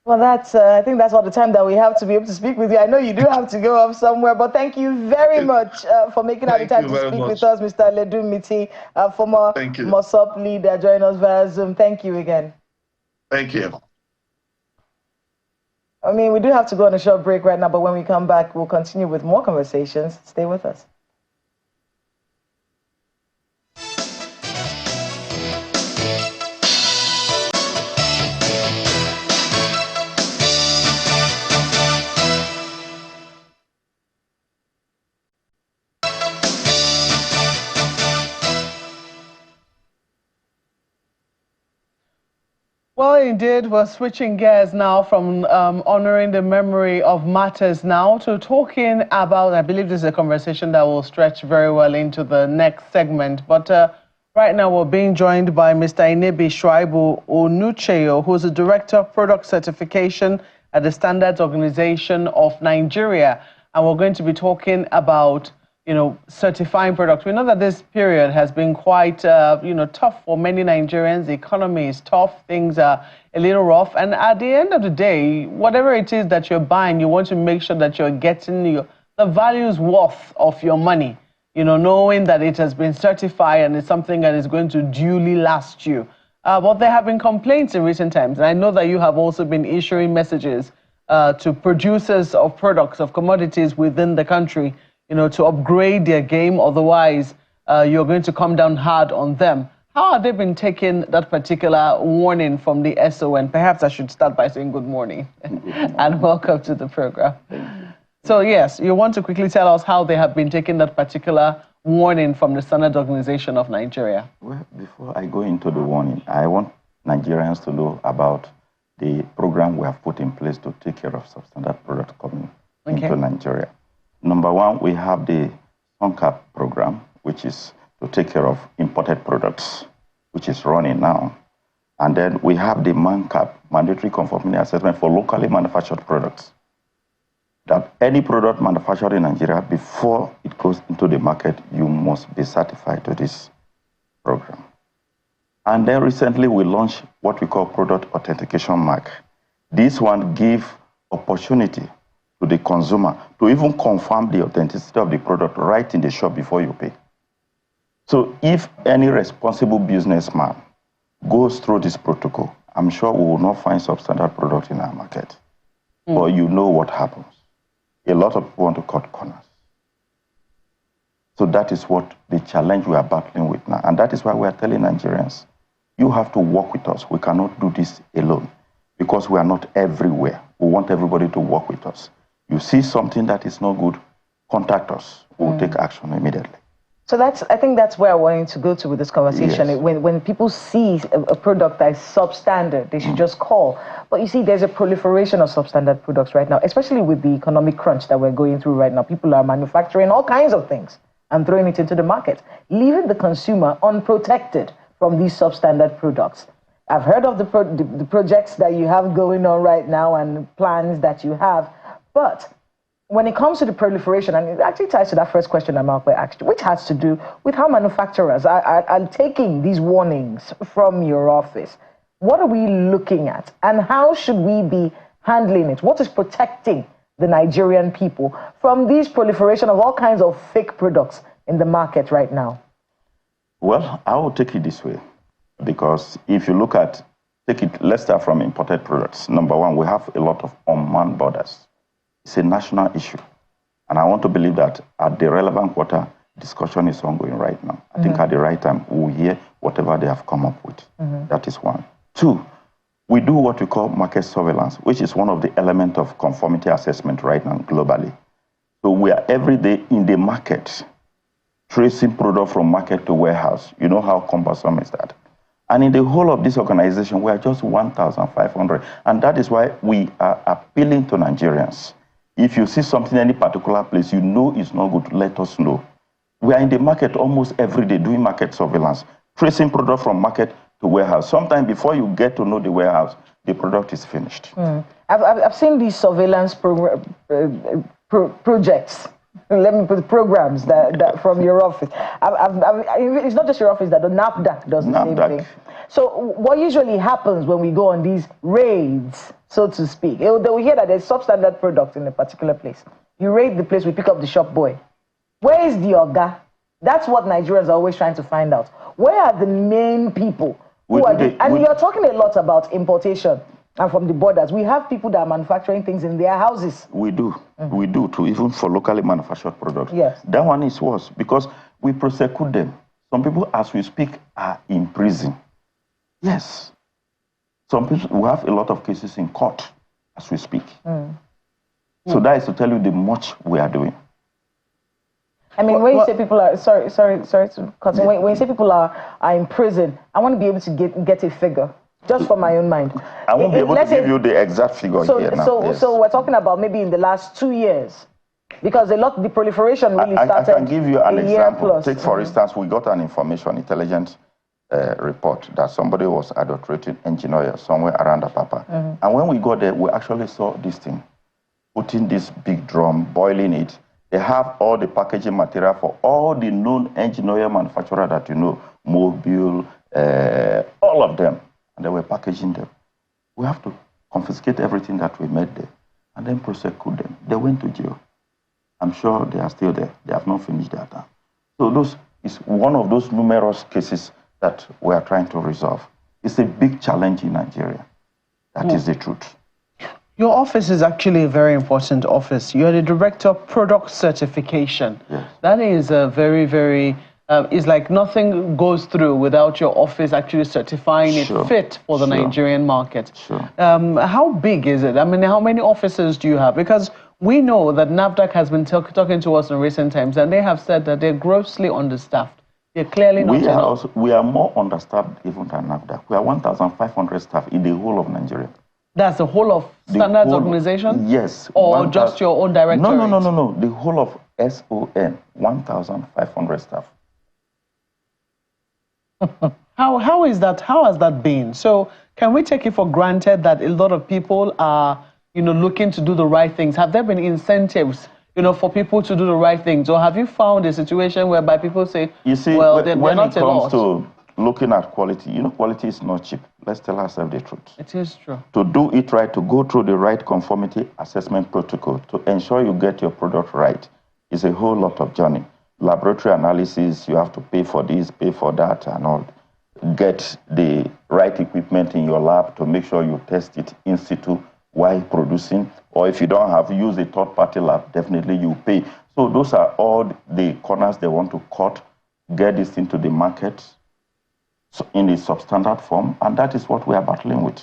Well, I think that's all the time that we have to be able to speak with you. I know you do have to go off somewhere, but thank you very much for making out the time to speak with us, Mr. Ledu Miti, former MOSOP leader, join us via Zoom. Thank you again. Thank you. I mean, we do have to go on a short break right now, but when we come back, we'll continue with more conversations. Stay with us. Well, indeed, we're switching gears now from honoring the memory of martyrs now to talking about, I believe this is a conversation that will stretch very well into the next segment. But right now we're being joined by Mr. Inebi Shuaibu Onucheyo, who's the Director of Product Certification at the Standards Organization of Nigeria. And we're going to be talking about certifying products. We know that this period has been quite, tough for many Nigerians. The economy is tough. Things are a little rough. And at the end of the day, whatever it is that you're buying, you want to make sure that you're getting the value's worth of your money, knowing that it has been certified and it's something that is going to duly last you. But there have been complaints in recent times. And I know that you have also been issuing messages to producers of products, of commodities within the country, to upgrade their game, otherwise you're going to come down hard on them. How have they been taking that particular warning from the SON? Perhaps I should start by saying good morning and welcome to the program. So yes, you want to quickly tell us how they have been taking that particular warning from the Standards Organization of Nigeria. Well, before I go into the warning, I want Nigerians to know about the program we have put in place to take care of substandard products coming into Nigeria. Number one, we have the SONCAP program, which is to take care of imported products, which is running now. And then we have the MANCAP, Mandatory Conformity Assessment for locally manufactured products. That any product manufactured in Nigeria, before it goes into the market, you must be certified to this program. And then recently we launched what we call Product Authentication Mark. This one gives opportunity to the consumer to even confirm the authenticity of the product right in the shop before you pay. So if any responsible businessman goes through this protocol, I'm sure we will not find substandard product in our market. But you know what happens. A lot of people want to cut corners. So that is what the challenge we are battling with now. And that is why we are telling Nigerians, you have to work with us. We cannot do this alone because we are not everywhere. We want everybody to work with us. You see something that is not good, contact us. We'll take action immediately. So I think that's where I wanted to go to with this conversation. Yes. When people see a product that is substandard, they should just call. But you see, there's a proliferation of substandard products right now, especially with the economic crunch that we're going through right now. People are manufacturing all kinds of things and throwing it into the market, leaving the consumer unprotected from these substandard products. I've heard of the projects that you have going on right now and plans that you have, but when it comes to the proliferation, and it actually ties to that first question Mpape asked, which has to do with how manufacturers are taking these warnings from your office. What are we looking at, and how should we be handling it? What is protecting the Nigerian people from these proliferation of all kinds of fake products in the market right now? Well, I will take it this way, because if you look at, let's start from imported products. Number one, we have a lot of unmanned borders. It's a national issue. And I want to believe that at the relevant quarter, discussion is ongoing right now. I think at the right time, we'll hear whatever they have come up with. That is one. Two, we do what we call market surveillance, which is one of the elements of conformity assessment right now globally. So we are every day in the market, tracing product from market to warehouse. You know how cumbersome is that? And in the whole of this organization, we are just 1,500. And that is why we are appealing to Nigerians. If you see something in any particular place, you know it's not good, let us know. We are in the market almost every day doing market surveillance, tracing product from market to warehouse. Sometimes before you get to know the warehouse, the product is finished. I've seen these surveillance projects. Let me put programs that from your office. It's not just your office, that the NAFDAC does the same thing. So what usually happens when we go on these raids, so to speak, they will hear that there's substandard products in a particular place. You raid the place, we pick up the shop boy. Where is the Oga? That's what Nigerians are always trying to find out. Where are the main people? You're talking a lot about importation. And from the borders, we have people that are manufacturing things in their houses. We do. We do too, even for locally manufactured products. Yes. That one is worse because we prosecute them. Some people, as we speak, are in prison. Yes. Some people, we have a lot of cases in court as we speak. So that is to tell you the much we are doing. I mean, when you say people are, sorry to cut in. When you say people are in prison, I want to be able to get a figure. Just for my own mind. I won't be able to give you the exact figure here now. So we're talking about maybe in the last 2 years. Because the proliferation really started. I can give you an example. Take, for instance, we got an intelligence report that somebody was adulterating engine oil somewhere around Mpape. And when we got there, we actually saw this thing. Putting this big drum, boiling it. They have all the packaging material for all the known engine oil manufacturers that you know, Mobile, all of them. And they were packaging them. We have to confiscate everything that we made there and then prosecute them. They went to jail. I'm sure they are still there. They have not finished their term. So those is one of those numerous cases that we are trying to resolve. It's a big challenge in Nigeria. That is the truth. Your office is actually a very important office. You're the Director of Product Certification. Yes. That is a very, very... it's like nothing goes through without your office actually certifying it fit for the Nigerian market. How big is it? I mean, how many offices do you have? Because we know that NAFDAC has been talking to us in recent times, and they have said that they're grossly understaffed. They're clearly not enough. We are more understaffed even than NAFDAC. We are 1,500 staff in the whole of Nigeria. That's the whole of Standards Organization? Yes. Or just your own directorate? No. The whole of SON, 1,500 staff. How is that? How has that been? So can we take it for granted that a lot of people are, looking to do the right things? Have there been incentives, for people to do the right things? Or have you found a situation whereby people say, you see, well, when it comes to looking at quality, quality is not cheap. Let's tell ourselves the truth. It is true. To do it right, to go through the right conformity assessment protocol, to ensure you get your product right, is a whole lot of journey. Laboratory analysis, you have to pay for this, pay for that, and all. Get the right equipment in your lab to make sure you test it in situ while producing. Or if you don't have, use a third-party lab, definitely you pay. So those are all the corners they want to cut, get this into the market in a substandard form, and that is what we are battling with.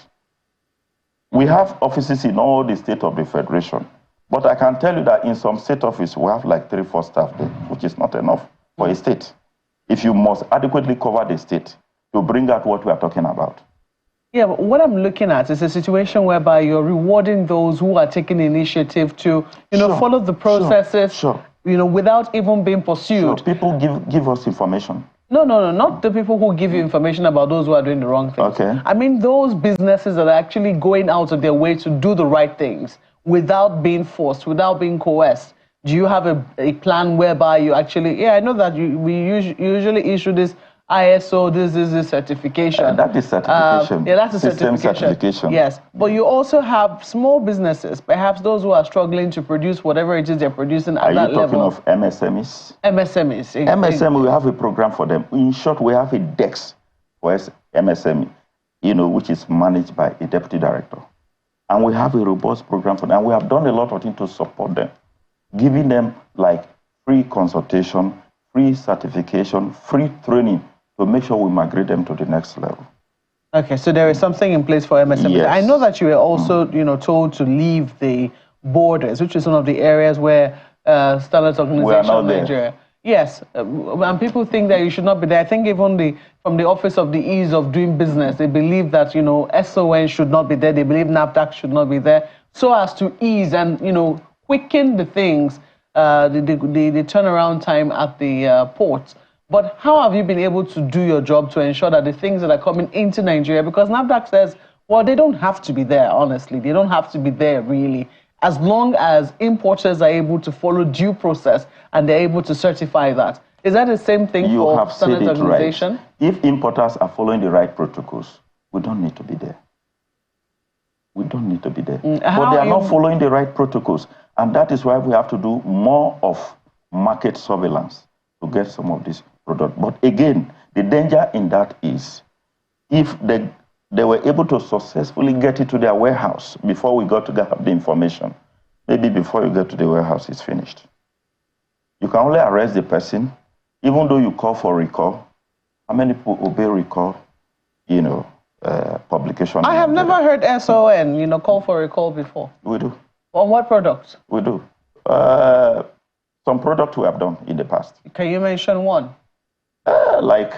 We have offices in all the states of the Federation. But I can tell you that in some state office, we have like 3-4 staff there, which is not enough for a state. If you must adequately cover the state to bring out what we are talking about. Yeah, but what I'm looking at is a situation whereby you're rewarding those who are taking initiative to, follow the processes, without even being pursued. People give us information. No, not the people who give you information about those who are doing the wrong things. Okay. I mean those businesses that are actually going out of their way to do the right things without being forced, without being coerced. Do you have a plan whereby you actually, I know that we usually issue this ISO, this is a certification. That is certification. That's a System certification. Yes, but you also have small businesses, perhaps those who are struggling to produce whatever it is they're producing at that level. Are you talking of MSMEs? MSMEs. MSME, we have a program for them. In short, we have a DEX for MSME, which is managed by a deputy director. And we have a robust program for them. We have done a lot of things to support them, giving them like free consultation, free certification, free training to make sure we migrate them to the next level. Okay, so there is something in place for MSMEs. Yes. I know that you were also, told to leave the borders, which is one of the areas where Standards Organization of Nigeria. Yes, and people think that you should not be there. I think even from the Office of the Ease of Doing Business, they believe that, SON should not be there. They believe NAFDAC should not be there, so as to ease and, quicken the things, the turnaround time at the ports. But how have you been able to do your job to ensure that the things that are coming into Nigeria, because NAFDAC says, well, they don't have to be there, honestly. They don't have to be there, really, as long as importers are able to follow due process and they're able to certify that. Is that the same thing for Standards Organization? Right. If importers are following the right protocols, we don't need to be there. We don't need to be there. But they are not following the right protocols. And that is why we have to do more of market surveillance to get some of these products. But again, the danger in that is if they were able to successfully get it to their warehouse before we got to have the information, maybe before you get to the warehouse, it's finished. You can only arrest the person, even though you call for recall. How many people obey recall, publication? I have never heard SON, call for recall before. We do. On what products? We do. Some products we have done in the past. Can you mention one? Like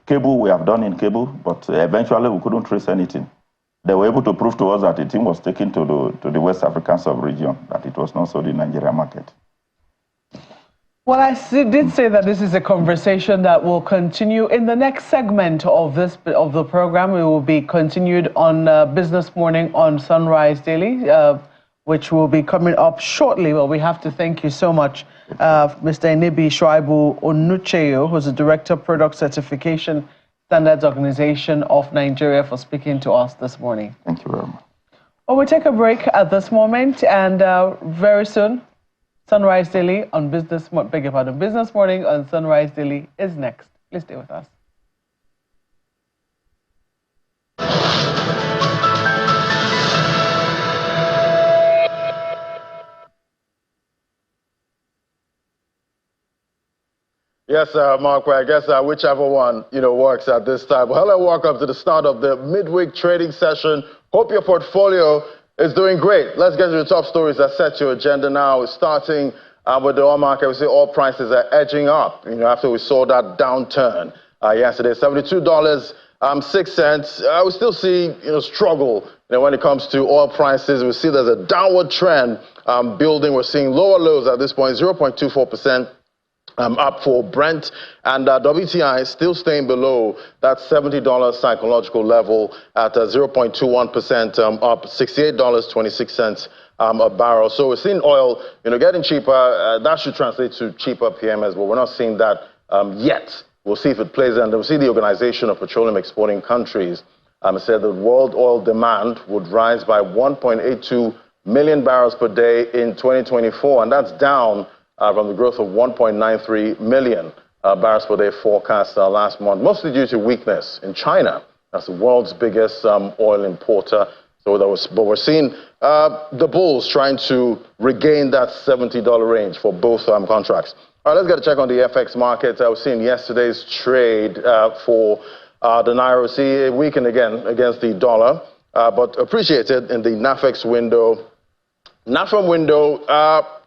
cable, we have done in cable, but eventually we couldn't trace anything. They were able to prove to us that the thing was taken to the West African sub-region, that it was not sold in the Nigerian market. Well, I did say that this is a conversation that will continue in the next segment of the program. It will be continued on Business Morning on Sunrise Daily, which will be coming up shortly. Well, we have to thank you so much, Mr. Enibi Shuaibu Onucheyo, who's the Director of Product Certification Standards Organization of Nigeria, for speaking to us this morning. Thank you very much. Well, we'll take a break at this moment, and very soon, Sunrise Daily on Business Morning on Sunrise Daily is next. Please stay with us. Yes, Mark, I guess whichever one, works at this time. Well, hello, welcome to the start of the midweek trading session. Hope your portfolio is doing great. Let's get to the top stories that set your agenda now. Starting with the oil market, we see oil prices are edging up, after we saw that downturn yesterday, $72.06. We still see, struggle, when it comes to oil prices. We see there's a downward trend building. We're seeing lower lows at this point, 0.24%. Up for Brent, and WTI still staying below that $70 psychological level at 0.21%, up $68.26 a barrel. So we're seeing oil, getting cheaper. That should translate to cheaper PMS, but we're not seeing that yet. We'll see if it plays, and we'll see the Organization of Petroleum Exporting Countries said that world oil demand would rise by 1.82 million barrels per day in 2024, and that's down from the growth of 1.93 million barrels per day forecast last month, mostly due to weakness in China. That's the world's biggest oil importer. But we're seeing the bulls trying to regain that $70 range for both contracts. All right, let's get a check on the FX market. I was seeing yesterday's trade for the Naira. We see a weaken again against the dollar, but appreciated in the NAFEX window. NAFEM window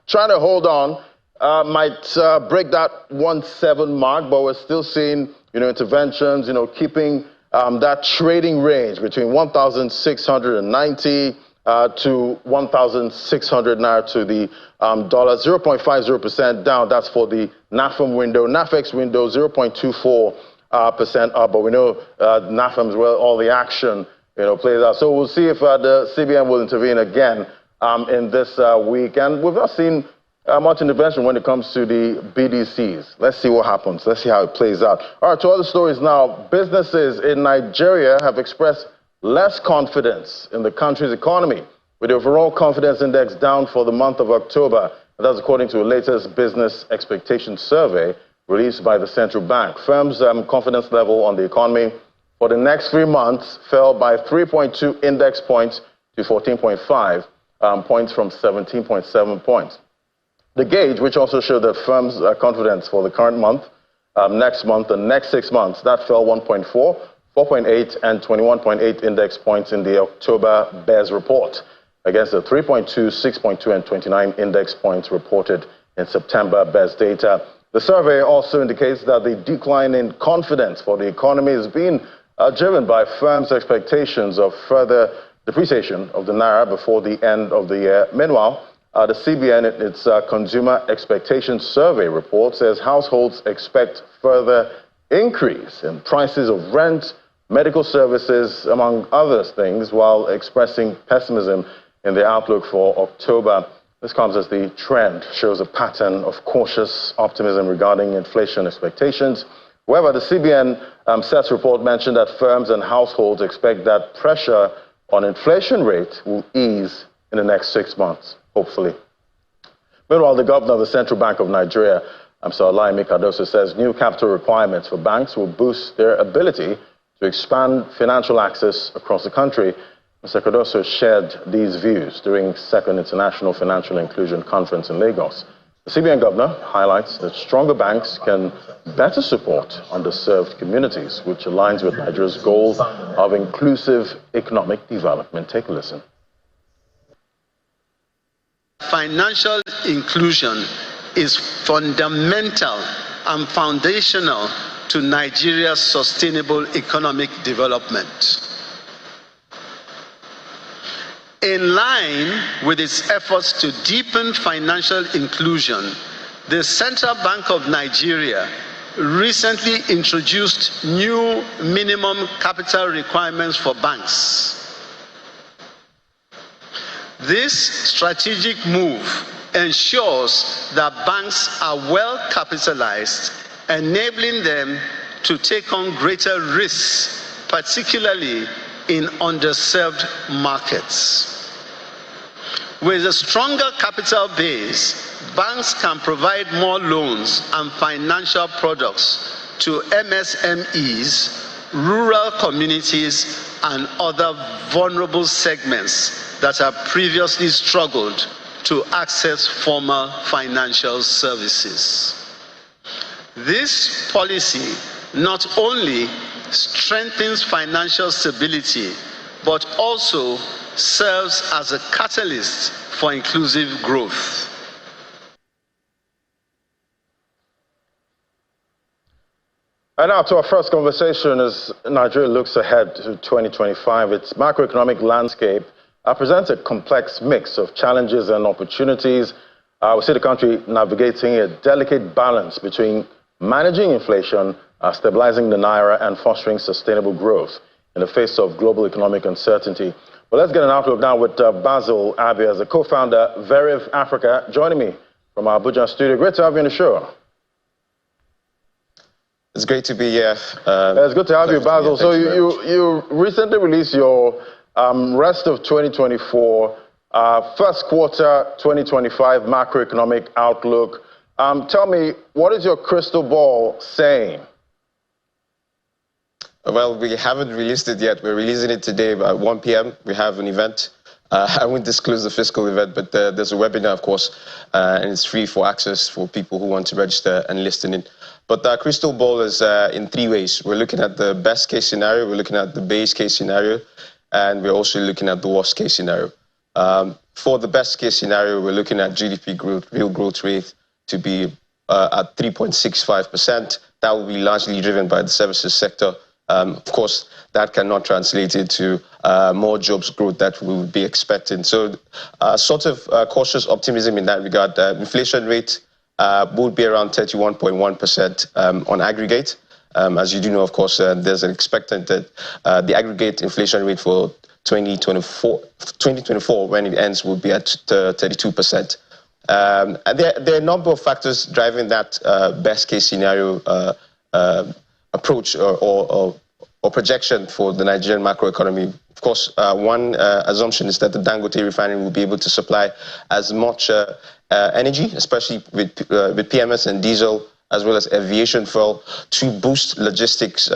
trying to hold on. might break that 1.7 mark, but we're still seeing, interventions, keeping that trading range between 1,690 to 1,600 naira to the dollar, 0.50% down. That's for the NAFEM window. NAFEX window, 0.24% up, but we know NAFEM is where all the action plays out. So we'll see if the CBN will intervene again in this week. And we've not seen much intervention when it comes to the BDCs. Let's see what happens. Let's see how it plays out. All right, to other stories now. Businesses in Nigeria have expressed less confidence in the country's economy, with the overall confidence index down for the month of October. And that's according to a latest business expectation survey released by the central bank. Firms' confidence level on the economy for the next 3 months fell by 3.2 index points to 14.5 points from 17.7 points. The gauge, which also showed that firms' confidence for the current month, next month, and next 6 months, that fell 1.4, 4.8, and 21.8 index points in the October BES report, against the 3.2, 6.2, and 29 index points reported in September BES data. The survey also indicates that the decline in confidence for the economy is being driven by firms' expectations of further depreciation of the naira before the end of the year. Meanwhile, the CBN, in its Consumer Expectation Survey report, says households expect further increase in prices of rent, medical services, among other things, while expressing pessimism in the outlook for October. This comes as the trend shows a pattern of cautious optimism regarding inflation expectations. However, the CBN SETS report mentioned that firms and households expect that pressure on inflation rate will ease in the next 6 months, hopefully. Meanwhile, the governor of the Central Bank of Nigeria, Olaimi Cardoso, says new capital requirements for banks will boost their ability to expand financial access across the country. Mr. Cardoso shared these views during Second International Financial Inclusion Conference in Lagos. The CBN governor highlights that stronger banks can better support underserved communities, which aligns with Nigeria's goal of inclusive economic development. Take a listen. Financial inclusion is fundamental and foundational to Nigeria's sustainable economic development. In line with its efforts to deepen financial inclusion, the Central Bank of Nigeria recently introduced new minimum capital requirements for banks. This strategic move ensures that banks are well capitalized, enabling them to take on greater risks, particularly in underserved markets. With a stronger capital base, banks can provide more loans and financial products to MSMEs, rural communities, and other vulnerable segments that have previously struggled to access formal financial services. This policy not only strengthens financial stability, but also serves as a catalyst for inclusive growth. And now to our first conversation as Nigeria looks ahead to 2025. Its macroeconomic landscape presents a complex mix of challenges and opportunities. We see the country navigating a delicate balance between managing inflation, stabilizing the naira, and fostering sustainable growth in the face of global economic uncertainty. But let's get an outlook now with Basil Abia, as a co-founder, Veriv Africa, joining me from our Abuja studio. Great to have you on the show. It's great to be here. It's good to have you, Basil. So you recently released your rest of 2024, first quarter 2025 macroeconomic outlook. Tell me, what is your crystal ball saying? Well, we haven't released it yet. We're releasing it today at 1 p.m. We have an event. I won't disclose the Fiscal event, but there's a webinar, of course, and it's free for access for people who want to register and listen in. But the crystal ball is in 3 ways. We're looking at the best case scenario, we're looking at the base case scenario, and we're also looking at the worst case scenario. For the best case scenario, we're looking at GDP growth, real growth rate, to be at 3.65%. That will be largely driven by the services sector. Of course, that cannot translate into more jobs growth that we would be expecting. So sort of cautious optimism in that regard. Inflation rate would be around 31.1% on aggregate. As you do know, of course, there's an expectant that the aggregate inflation rate for 2024, when it ends, will be at 32%. And there are a number of factors driving that best case scenario approach or projection for the Nigerian macroeconomy. Of course, one assumption is that the Dangote refinery will be able to supply as much energy, especially with PMS and diesel, as well as aviation fuel, to boost logistics,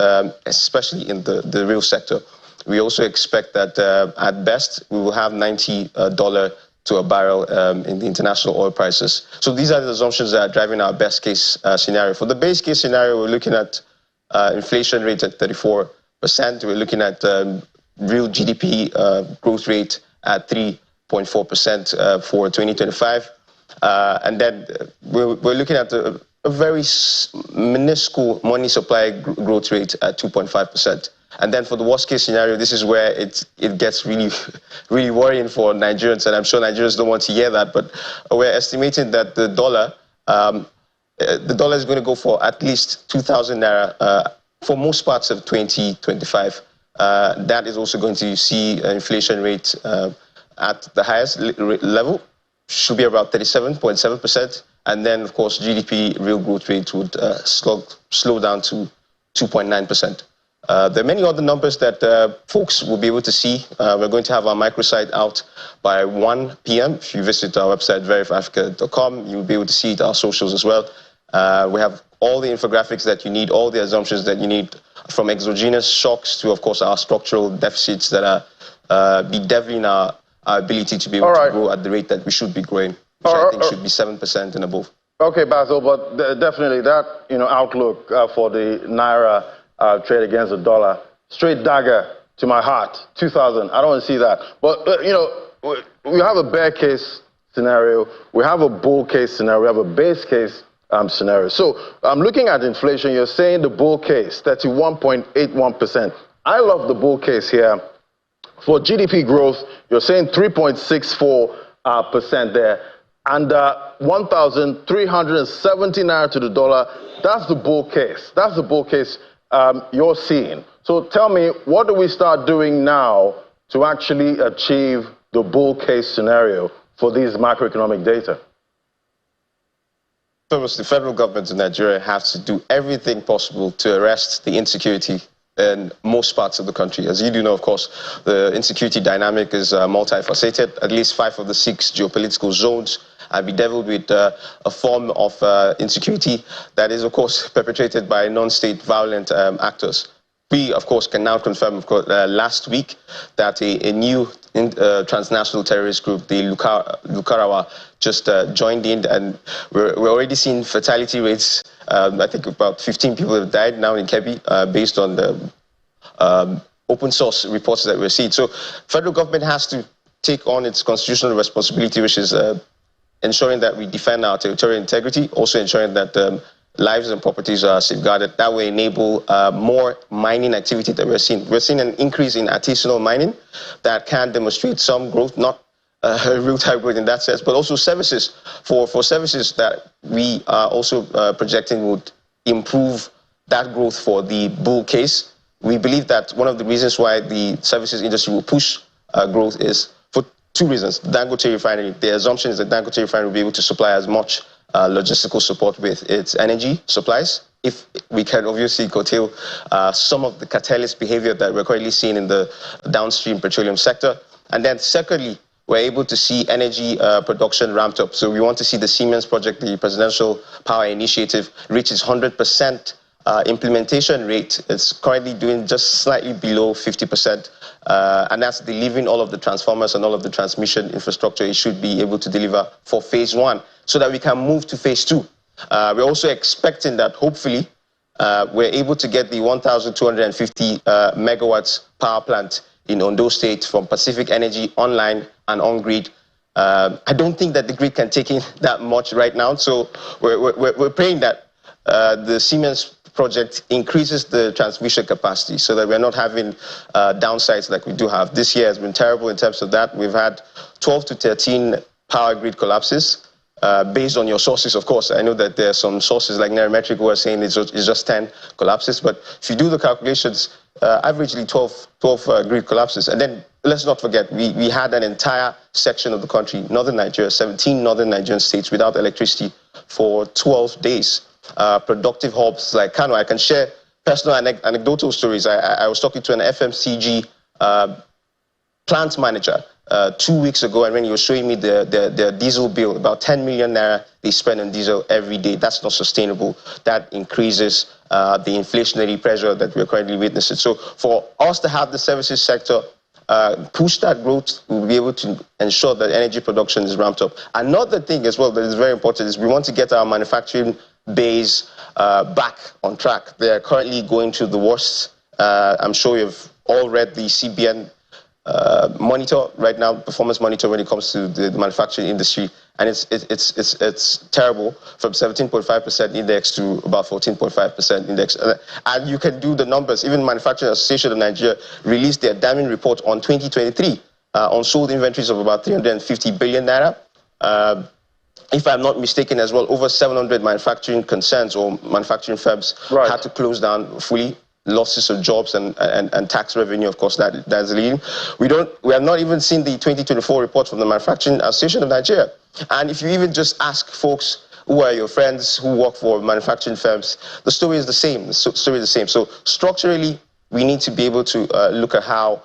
especially in the rail sector. We also expect that at best, we will have $90 to a barrel in the international oil prices. So these are the assumptions that are driving our best case scenario. For the base case scenario, we're looking at inflation rate at 34%. We're looking at real GDP growth rate at 3.4% for 2025. And then we're looking at a very minuscule money supply growth rate at 2.5%. And then for the worst case scenario, this is where it gets really worrying for Nigerians, and I'm sure Nigerians don't want to hear that, but we're estimating that the dollar is going to go for at least 2,000 naira for most parts of 2025. That is also going to see an inflation rate at the highest level, should be about 37.7%. And then, of course, GDP real growth rate would slow down to 2.9%. There are many other numbers that folks will be able to see. We're going to have our microsite out by 1 p.m. If you visit our website, verifafrica.com, you'll be able to see it, our socials as well. We have all the infographics that you need, all the assumptions that you need, from exogenous shocks to, of course, our structural deficits that are bedeviling our ability to be able to grow at the rate that we should be growing, which I think should be 7% and above. Okay, Basil, but definitely that outlook for the Naira trade against the dollar, straight dagger to my heart, 2,000. I don't want to see that. But, we have a bear case scenario. We have a bull case scenario. We have a base case scenario. So I'm looking at inflation. You're saying the bull case, 31.81%. I love the bull case here. For GDP growth, you're saying 3.64% there. And 1,370 naira to the dollar, that's the bull case. That's the bull case you're seeing. So tell me, what do we start doing now to actually achieve the bull case scenario for these macroeconomic data? First, the federal government in Nigeria has to do everything possible to arrest the insecurity in most parts of the country. As you do know, of course, the insecurity dynamic is multifaceted. At least 5 of the 6 geopolitical zones are bedeviled with a form of insecurity that is, of course, perpetrated by non-state violent actors. We, of course, can now confirm, of course, last week that a new transnational terrorist group, the Lukarawa, just joined in, and we're already seeing fatality rates. I think about 15 people have died now in Kebbi, based on the open source reports that we're seeing. So federal government has to take on its constitutional responsibility, which is ensuring that we defend our territorial integrity, also ensuring that lives and properties are safeguarded. That will enable more mining activity that we're seeing. We're seeing an increase in artisanal mining that can demonstrate some growth, not real-time growth in that sense, but also services. For services that we are also projecting would improve that growth for the bull case. We believe that one of the reasons why the services industry will push growth is for 2 reasons. Dangote refinery, the assumption is that Dangote refinery will be able to supply as much logistical support with its energy supplies, if we can obviously curtail some of the cartelist behavior that we're currently seeing in the downstream petroleum sector. And then secondly, we're able to see energy production ramped up. So we want to see the Siemens project, the Presidential Power Initiative, reach its 100% implementation rate. It's currently doing just slightly below 50%. And that's delivering all of the transformers and all of the transmission infrastructure it should be able to deliver for phase 1, so that we can move to phase 2. We're also expecting that hopefully we're able to get the 1,250 megawatts power plant in Edo State from Pacific Energy online and on grid I don't think that the grid can take in that much right now. So we're praying that the Siemens project increases the transmission capacity so that we're not having downsides like we do have. This year has been terrible in terms of that. We've had 12 to 13 power grid collapses. Based on your sources, of course. I know that there are some sources like Neurometric who are saying it's just 10 collapses, but if you do the calculations, averagely 12 grid collapses. And then let's not forget, we had an entire section of the country, northern Nigeria, 17 northern Nigerian states without electricity for 12 days. Productive hubs like Kano, I can share personal anecdotal stories. I was talking to an FMCG plant manager 2 weeks ago, and when he was showing me their diesel bill, about 10 million naira they spend on diesel every day. That's not sustainable. That increases the inflationary pressure that we're currently witnessing. So for us to have the services sector push that growth, we'll be able to ensure that energy production is ramped up. Another thing as well that is very important is we want to get our manufacturing base back on track. They are currently going through the worst. I'm sure you've all read the CBN monitor right now, performance monitor when it comes to the manufacturing industry, and it's terrible, from 17.5% index to about 14.5% index. And you can do the numbers. Even Manufacturing Association of Nigeria released their damning report on 2023 on sold inventories of about 350 billion naira. If I'm not mistaken as well, over 700 manufacturing concerns or manufacturing firms had to close down fully. Losses of jobs and tax revenue, of course, that's leading. We have not even seen the 2024 report from the Manufacturing Association of Nigeria. And if you even just ask folks who are your friends who work for manufacturing firms, the story is the same. So structurally, we need to be able to look at how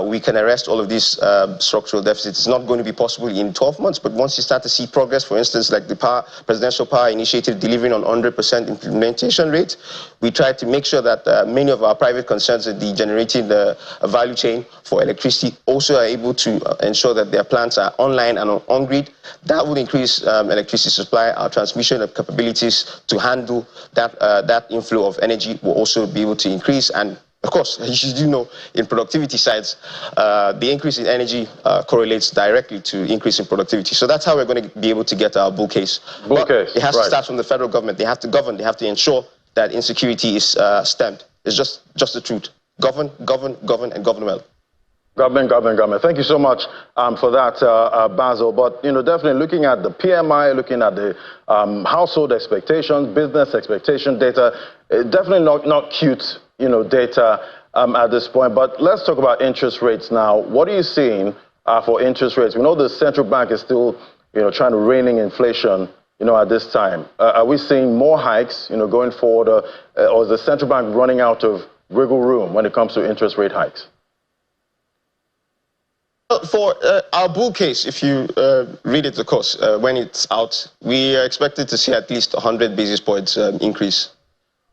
we can arrest all of these structural deficits. It's not going to be possible in 12 months, but once you start to see progress, for instance, like the Presidential Power Initiative delivering on 100% implementation rate, we try to make sure that many of our private concerns in the generating the value chain for electricity also are able to ensure that their plants are online and on grid. That will increase electricity supply. Our transmission capabilities to handle that inflow of energy will also be able to increase. And of course, as you do know, in productivity sides, the increase in energy correlates directly to increase in productivity. So that's how we're going to be able to get our bull case. It has to start from the federal government. They have to govern. They have to ensure that insecurity is stemmed. It's just the truth. Govern, and govern well. Government. Thank you so much for that, Basil. But, definitely looking at the PMI, looking at the household expectations, business expectation data, definitely not cute, data at this point. But let's talk about interest rates now. What are you seeing for interest rates? We know the central bank is still, trying to rein in inflation, at this time. Are we seeing more hikes, going forward, or is the central bank running out of wiggle room when it comes to interest rate hikes? For our bull case, if you read it, of course, when it's out, we are expected to see at least 100 basis points increase,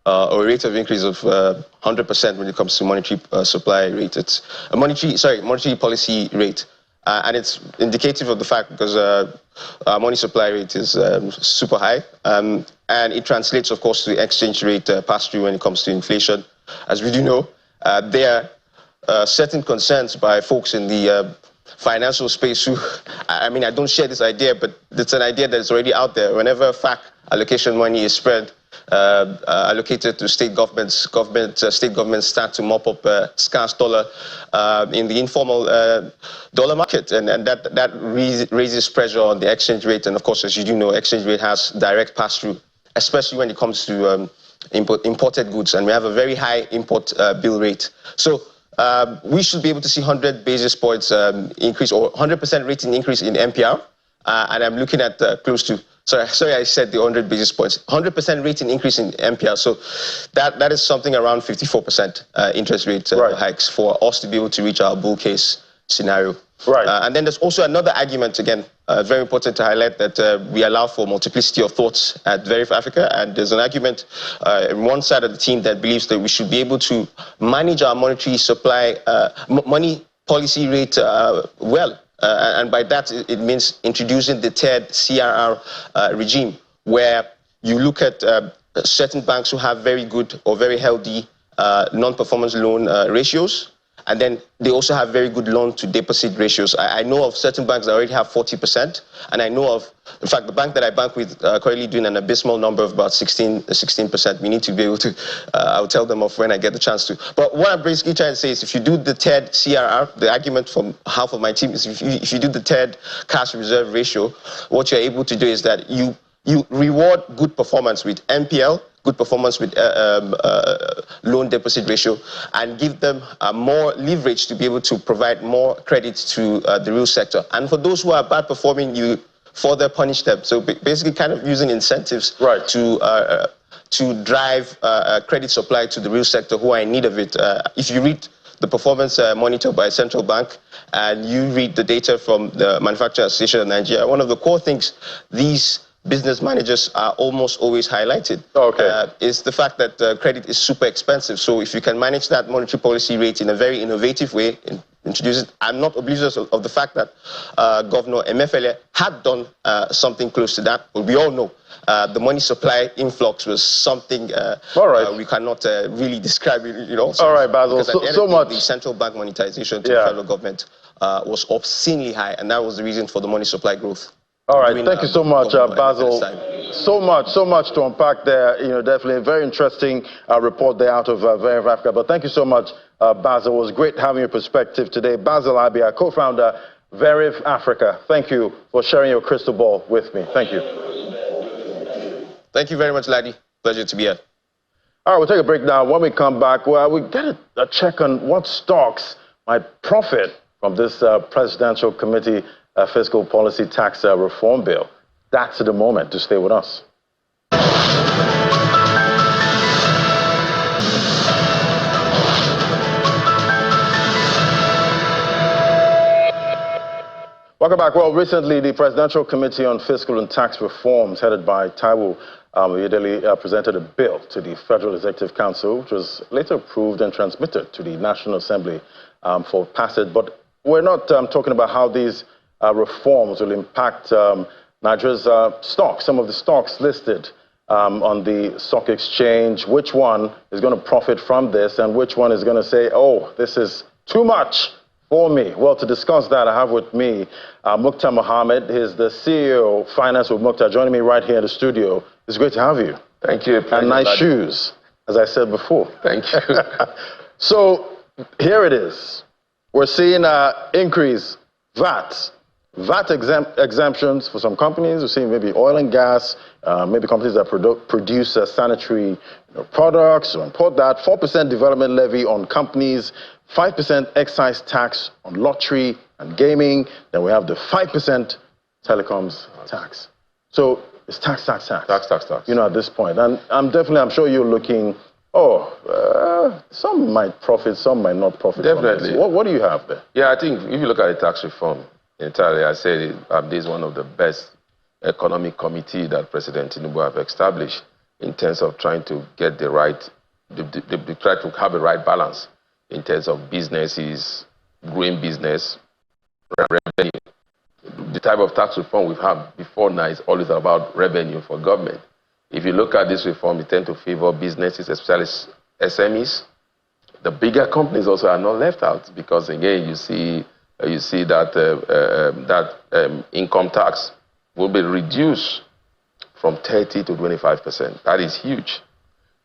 or a rate of increase of 100% when it comes to monetary supply rate. It's a monetary policy rate. And it's indicative of the fact because our money supply rate is super high. And it translates, of course, to the exchange rate pass-through when it comes to inflation. As we do know, there are certain concerns by folks in the financial space who, I don't share this idea, but it's an idea that's already out there. Whenever FAC allocation money is spread, allocated to state governments, state governments start to mop up scarce dollar in the informal dollar market, and that raises pressure on the exchange rate. And of course, as you do know, exchange rate has direct pass-through, especially when it comes to imported goods, and we have a very high import bill rate. So we should be able to see 100 basis points increase, or 100% rating increase in MPR, and I'm looking at close to, sorry, I said the 100 basis points, 100% rating increase in MPR. So that is something around 54% interest rate hikes for us to be able to reach our bull case scenario. And then there's also another argument, again, very important to highlight, that we allow for multiplicity of thoughts at Verify Africa. And there's an argument on one side of the team that believes that we should be able to manage our monetary supply, money policy rate well. And by that, it means introducing the tiered CRR regime, where you look at certain banks who have very good or very healthy non-performance loan ratios. And then they also have very good loan-to-deposit ratios. I know of certain banks that already have 40%, and I know of, in fact, the bank that I bank with currently doing an abysmal number of about 16%. We need to be able to, I'll tell them off when I get the chance to. But what I'm basically trying to say is if you do the TED CRR, the argument from half of my team is if you do the TED cash reserve ratio, what you're able to do is that you reward good performance with NPL, good performance with loan deposit ratio, and give them more leverage to be able to provide more credit to the real sector. And for those who are bad performing, you further punish them. So basically kind of using incentives to drive credit supply to the real sector who are in need of it. If you read the performance monitor by Central Bank and you read the data from the Manufacturers Association of Nigeria, one of the core things these business managers are almost always highlighted is the fact that credit is super expensive. So if you can manage that monetary policy rate in a very innovative way, introduce it. I'm not oblivious of the fact that Governor Emefiele had done something close to that, but we all know the money supply influx was something we cannot really describe, you know. All right, Basil, so much. The central bank monetization to the federal government was obscenely high, and that was the reason for the money supply growth. All right, thank you so much, Basil. So much to unpack there. You know, definitely a very interesting report there out of Verve Africa. But thank you so much, Basil. It was great having your perspective today. Basil Abia, co-founder, Verve Africa. Thank you for sharing your crystal ball with me. Thank you. Thank you very much, Laddie. Pleasure to be here. All right, we'll take a break now. When we come back, well, we get a check on what stocks might profit from this presidential committee fiscal policy tax reform bill. That's the moment to stay with us. Welcome back. Well, recently, the Presidential Committee on Fiscal and Tax Reforms, headed by Taiwo Oyedele, presented a bill to the Federal Executive Council, which was later approved and transmitted to the National Assembly for passage. But we're not talking about how these reforms will impact Nigeria's stocks, some of the stocks listed on the stock exchange. Which one is going to profit from this and which one is going to say, oh, this is too much for me? Well, to discuss that, I have with me Mukhtar Mohammed. He's the CEO of Finance with Mukhtar, joining me right here in the studio. It's great to have you. Thank you. And nice shoes, as I said before. Thank you. So here it is. We're seeing increase VAT exemptions for some companies. We're seeing maybe oil and gas, maybe companies that produce sanitary products or import that. 4% development levy on companies, 5% excise tax on lottery and gaming. Then we have the 5% telecoms tax. So it's tax. Tax. You know, at this point. And I'm sure you're looking, some might profit, some might not profit. Definitely. What do you have there? Yeah, I think if you look at the tax reform entirely, I said this is one of the best economic committee that President Tinubu have established in terms of trying to get the right, they try to have a right balance in terms of businesses, growing business, revenue. The type of tax reform we've had before now is always about revenue for government. If you look at this reform, it tends to favor businesses, especially SMEs. The bigger companies also are not left out because, again, you see that income tax will be reduced from 30 to 25%. That is huge.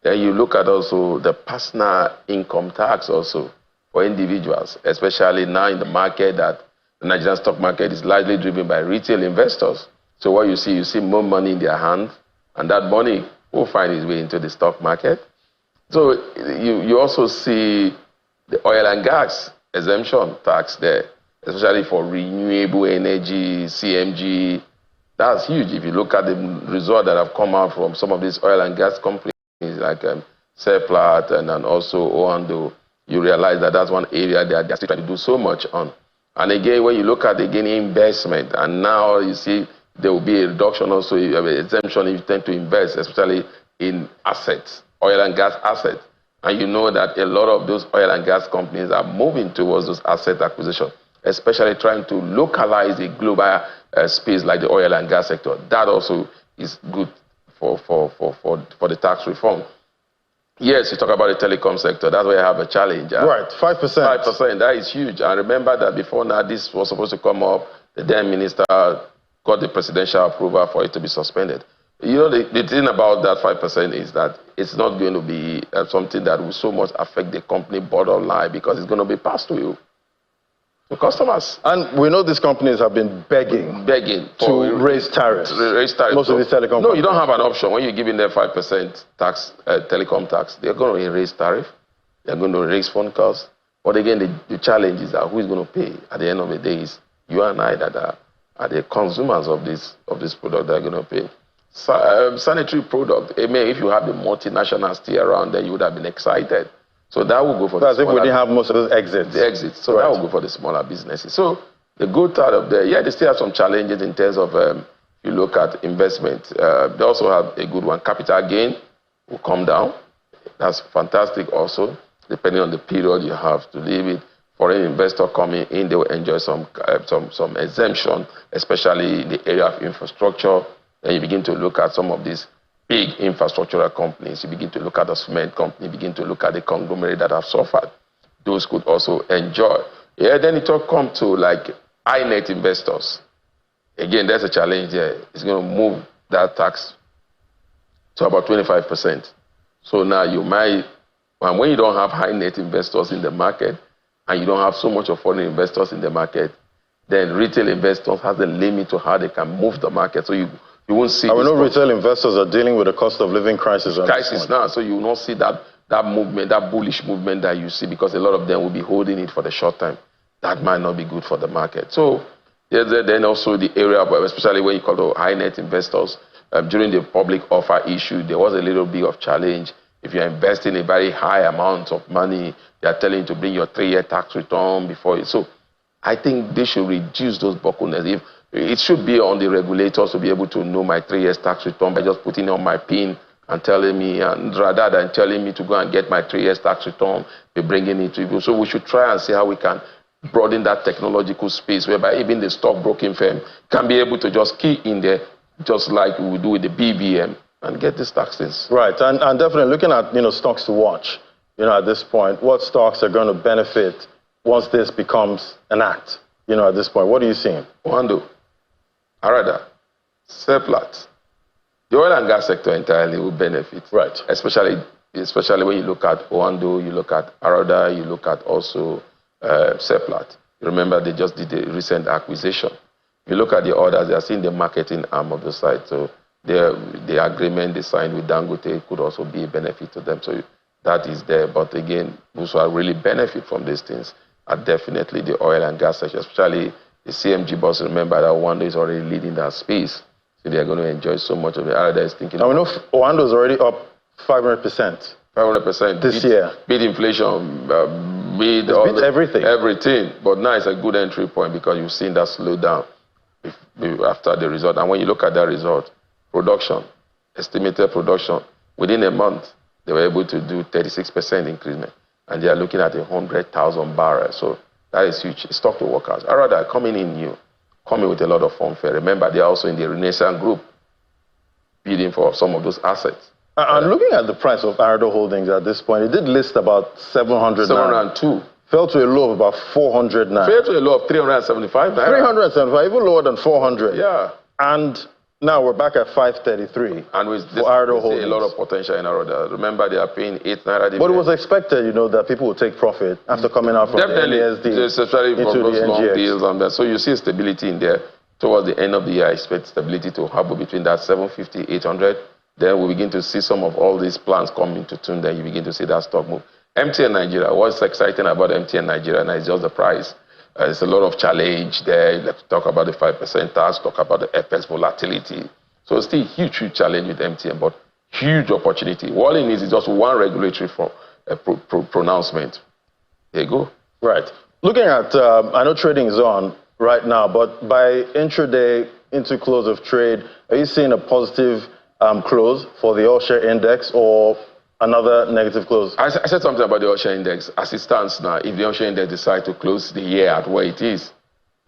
Then you look at also the personal income tax also for individuals, especially now in the market that the Nigerian stock market is largely driven by retail investors. So what you see more money in their hand, and that money will find its way into the stock market. So you also see the oil and gas exemption tax there, especially for renewable energy, CMG. That's huge. If you look at the result that have come out from some of these oil and gas companies like Seplat and also Oando, you realize that that's one area that they're still trying to do so much on. And again, when you look at investment, and now you see there will be a reduction also, exemption if you tend to invest, especially in assets, oil and gas assets. And you know that a lot of those oil and gas companies are moving towards those asset acquisition, especially trying to localize a global space like the oil and gas sector. That also is good for the tax reform. Yes, you talk about the telecom sector. That's where you have a challenge. Right, 5%. 5%, that is huge. And remember that before now, this was supposed to come up. The then minister got the presidential approval for it to be suspended. You know, the thing about that 5% is that it's not going to be something that will so much affect the company bottom line because it's going to be passed to you, to customers. And we know these companies have been begging to raise tariffs. Most of these telecom companies. No, you don't have an option. When you're giving them 5% tax, telecom tax, they're going to raise tariff. They're going to raise phone calls. But again, the challenge is that who is going to pay? At the end of the day, is you and I that are the consumers of this product that are going to pay. Sanitary product, if you have the multinationals still around, then you would have been excited. So that will go for the smaller. That's if we didn't have most of those exits. The exits. So that will go for the smaller businesses. So the good part of there, they still have some challenges in terms of, you look at investment. They also have a good one. Capital gain will come down. That's fantastic also, depending on the period you have to leave it. Foreign investor coming in, they will enjoy some exemption, especially in the area of infrastructure. Then you begin to look at some of these big infrastructural companies. You begin to look at the cement company, begin to look at the conglomerate that have suffered. Those could also enjoy. Then it all comes to like high net investors. Again, there's a challenge there. It's going to move that tax to about 25%. So now you might, and when you don't have high net investors in the market, and you don't have so much of foreign investors in the market, then retail investors has a limit to how they can move the market. So you won't see. I know retail investors are dealing with a cost of living crisis. Now, so you will not see that movement, that bullish movement that you see, because a lot of them will be holding it for the short time. That might not be good for the market. So then also the area of, especially when you call the high net investors, during the public offer issue, there was a little bit of challenge. If you're investing a very high amount of money, they are telling you to bring your 3-year tax return before it. So I think they should reduce those bottlenecks. It should be on the regulators to be able to know my 3 years tax return by just putting on my PIN and telling me, and rather than telling me to go and get my 3 years tax return, be bringing it to you. So we should try and see how we can broaden that technological space whereby even the stockbroking firm can be able to just key in there, just like we do with the BBM, and get these taxes. Right, and definitely looking at stocks to watch. At this point, what stocks are going to benefit once this becomes an act? At this point, what are you seeing? Oando, Arada, Seplat, the oil and gas sector entirely will benefit. Right. Especially when you look at Oando, you look at Arada, you look at also Seplat. You remember they just did a recent acquisition. You look at the others, they are seeing the marketing arm of the site. So the agreement they signed with Dangote could also be a benefit to them. So that is there. But again, those who are really benefit from these things are definitely the oil and gas sector, especially the CMG boss. Remember that Oando is already leading that space. So they are going to enjoy so much of it. Arada is thinking. Now we know Oando is already up 500%. 500% this year. Beat inflation, beat everything. Everything. But now it's a good entry point because you've seen that slow down after the result. And when you look at that result, production, estimated production, within a month, they were able to do 36% increase. And they are looking at 100,000 barrels. So that is huge. It's tough to work out. Arada coming in new, coming with a lot of fanfare. Remember, they are also in the Renaissance group, bidding for some of those assets. And looking at the price of Arada Holdings at this point, it did list about 700. 702. Fell to a low of about 400 now. Fell to a low of 375. 375, even lower than 400. Yeah. And now we're back at 533. And with this, Arada we see a lot of potential in Arada. Remember, they are paying 8 Naira. But it was expected, that people would take profit after coming out from the NASD especially from those long deals and that. So you see stability in there. Towards the end of the year, I expect stability to happen between that 750, 800. Then we begin to see some of all these plans come into tune. Then you begin to see that stock move. MTN Nigeria, what's exciting about MTN Nigeria now is just the price. There's a lot of challenge there. Let's talk about the 5% tax, talk about the FX volatility. So it's still huge challenge with MTN, but huge opportunity. All it needs is just one regulatory pronouncement. There you go. Right. Looking at, I know trading is on right now, but by intraday into close of trade, are you seeing a positive close for the all-share index or another negative close? I said something about the all-share index. As it stands now, if the all-share index decides to close the year at where it is,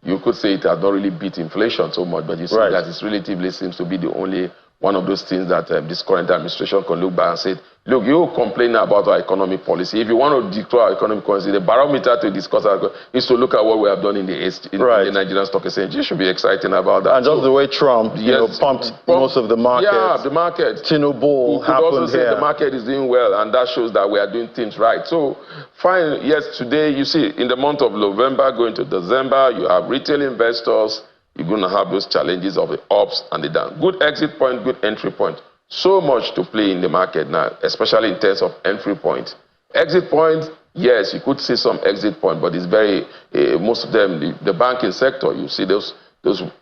you could say it has not really beat inflation so much, but you see that it relatively seems to be the only one of those things that this current administration can look back and say, look, you complain about our economic policy. If you want to declare our economic policy, the barometer to discuss is to look at what we have done in the Nigerian Stock Exchange. You should be exciting about that. And just the way Trump, pumped most of the market. Yeah, the market. Tinubu happened here. The market is doing well, and that shows that we are doing things right. So, fine, yes, today, you see, in the month of November, going to December, you have retail investors. You're going to have those challenges of the ups and the downs. Good exit point, good entry point. So much to play in the market now, especially in terms of entry point. Exit point, yes, you could see some exit point, but it's very, most of them, the banking sector, you see those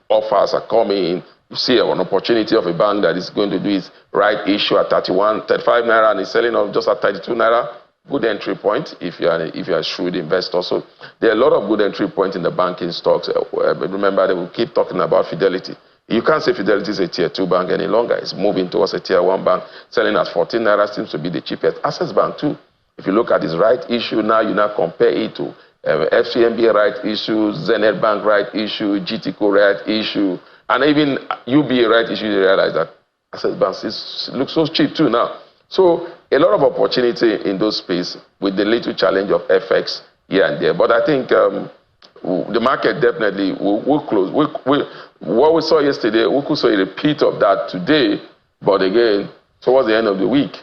offers are coming in. You see an opportunity of a bank that is going to do its right issue at 35 naira and is selling off just at 32 naira. Good entry point if you are a shrewd investor. So there are a lot of good entry points in the banking stocks. Remember, they will keep talking about Fidelity. You can't say Fidelity is a tier 2 bank any longer. It's moving towards a tier 1 bank. Selling at 14 naira seems to be the cheapest. Access Bank too. If you look at its right issue now, you now compare it to FCMB right issue, Zenith Bank right issue, GTCO right issue, and even UBA right issue. You realize that Access Bank looks so cheap too now. So a lot of opportunity in those space with the little challenge of FX here and there. But I think the market definitely will close. What we saw yesterday, we could see a repeat of that today. But again, towards the end of the week,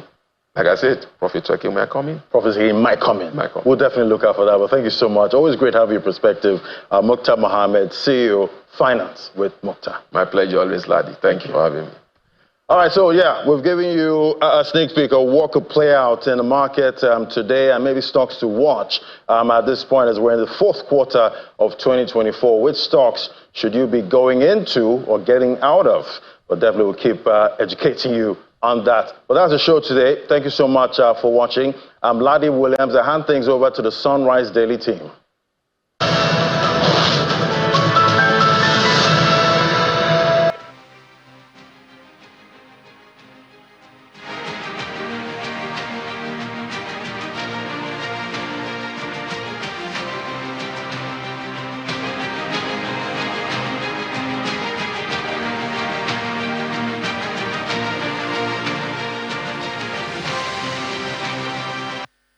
like I said, Profit Checking might come in. Profit Checking might come in. We'll definitely look out for that. But thank you so much. Always great to have your perspective. Mukhtar Mohammed, CEO, Finance with Mukhtar. My pleasure always, Ladi. Thank you for having me. All right, so yeah, we've given you a sneak peek of what could play out in the market today and maybe stocks to watch at this point as we're in the fourth quarter of 2024. Which stocks should you be going into or getting out of? But definitely we'll keep educating you on that. But that's the show today. Thank you so much for watching. I'm Ladi Williams. I hand things over to the Sunrise Daily team.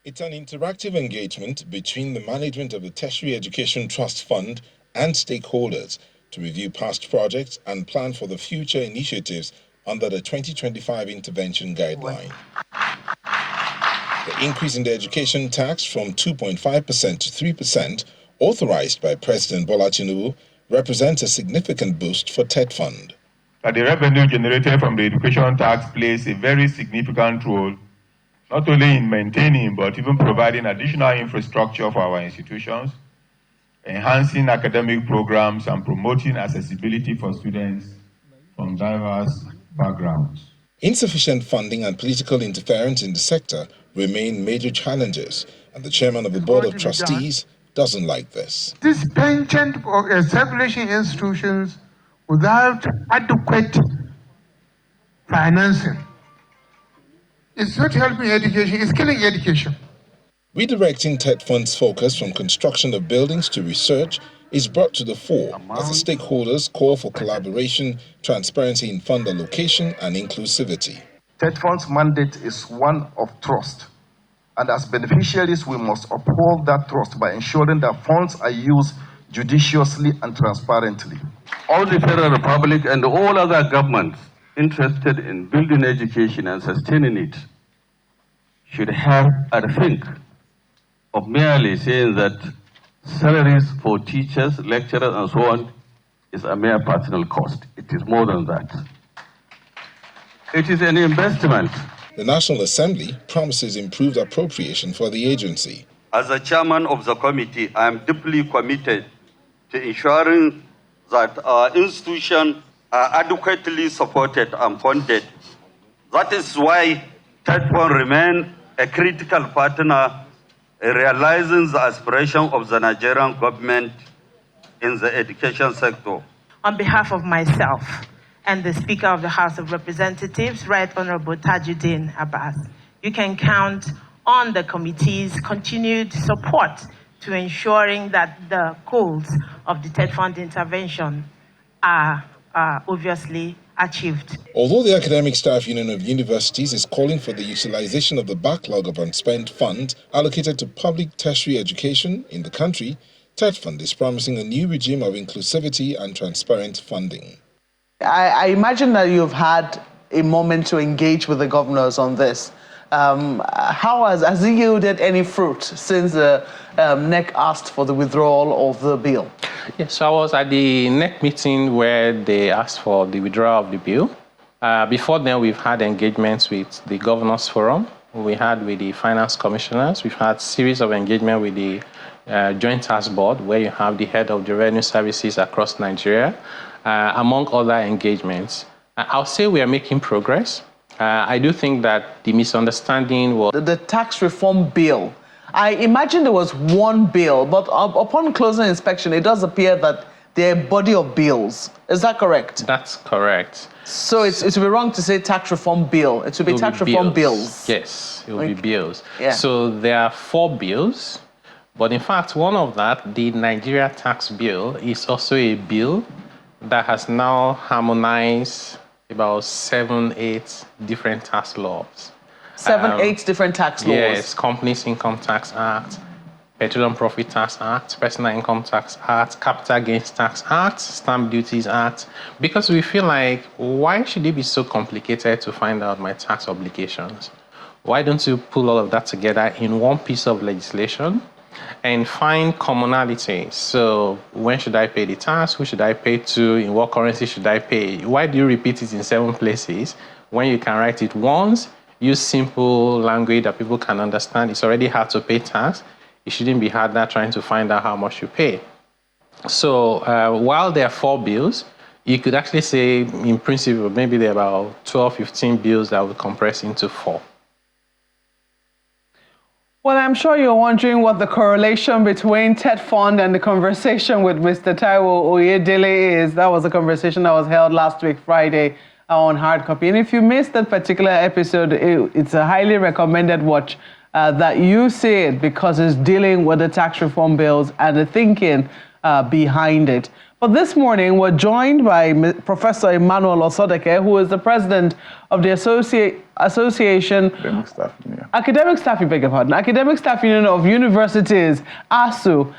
It's an interactive engagement between the management of the Tertiary Education Trust Fund and stakeholders to review past projects and plan for the future initiatives under the 2025 Intervention Guideline. The increase in the education tax from 2.5% to 3%, authorized by President Bola Tinubu, represents a significant boost for TED Fund. The revenue generated from the education tax plays a very significant role not only in maintaining but even providing additional infrastructure for our institutions, enhancing academic programs and promoting accessibility for students from diverse backgrounds. Insufficient funding and political interference in the sector remain major challenges, and the chairman of the Board of Trustees doesn't like this. This penchant for establishing institutions without adequate financing, it's not helping education, it's killing education. Redirecting TED Fund's focus from construction of buildings to research is brought to the fore as the stakeholders call for collaboration, transparency in fund allocation, and inclusivity. TED Fund's mandate is one of trust, and as beneficiaries, we must uphold that trust by ensuring that funds are used judiciously and transparently. All the Federal Republic and all other governments interested in building education and sustaining it should have a think of merely saying that salaries for teachers, lecturers, and so on is a mere personal cost. It is more than that. It is an investment. The National Assembly promises improved appropriation for the agency. As the chairman of the committee, I am deeply committed to ensuring that our institutions are adequately supported and funded. That is why TED Fund remains a critical partner in realizing the aspiration of the Nigerian government in the education sector. On behalf of myself and the Speaker of the House of Representatives, Right Honorable Tajuddin Abbas, you can count on the committee's continued support to ensuring that the goals of the TED Fund intervention are obviously achieved. Although the Academic Staff Union of Universities is calling for the utilization of the backlog of unspent funds allocated to public tertiary education in the country, TETFund is promising a new regime of inclusivity and transparent funding. I imagine that you've had a moment to engage with the governors on this. How has it yielded any fruit since the NEC asked for the withdrawal of the bill? Yes, so I was at the NEC meeting where they asked for the withdrawal of the bill. Before then, we've had engagements with the Governors Forum. We had with the Finance Commissioners. We've had a series of engagement with the Joint Task Board, where you have the head of the revenue services across Nigeria, among other engagements. I'll say we are making progress. I do think that the misunderstanding was... The tax reform bill. I imagine there was one bill, but upon closer inspection, it does appear that there are a body of bills. Is that correct? That's correct. So it would be wrong to say tax reform bill. It would be tax reform bills. Yes, it will be bills. Yeah. So there are 4 bills, but in fact, one of that, the Nigeria tax bill, is also a bill that has now harmonized about 7-8 different tax laws. 7-8 different tax laws? Yes, Companies Income Tax Act, Petroleum Profit Tax Act, Personal Income Tax Act, Capital Gains Tax Act, Stamp Duties Act, because we feel like, why should it be so complicated to find out my tax obligations? Why don't you pull all of that together in one piece of legislation and find commonality? So when should I pay the tax? Who should I pay to? In what currency should I pay? Why do you repeat it in 7 places when you can write it once, use simple language that people can understand? It's already hard to pay tax. It shouldn't be harder trying to find out how much you pay. So while there are 4 bills, you could actually say, in principle, maybe there are about 12, 15 bills that will compress into 4. Well, I'm sure you're wondering what the correlation between TETFund and the conversation with Mr. Taiwo Oyedele is. That was a conversation that was held last week, Friday, on hard copy. And if you missed that particular episode, it's a highly recommended watch that you see it, because it's dealing with the tax reform bills and the thinking behind it. But this morning, we're joined by Professor Emmanuel Osodeke, who is the president of the Association... Academic Staff Union of Universities, ASU.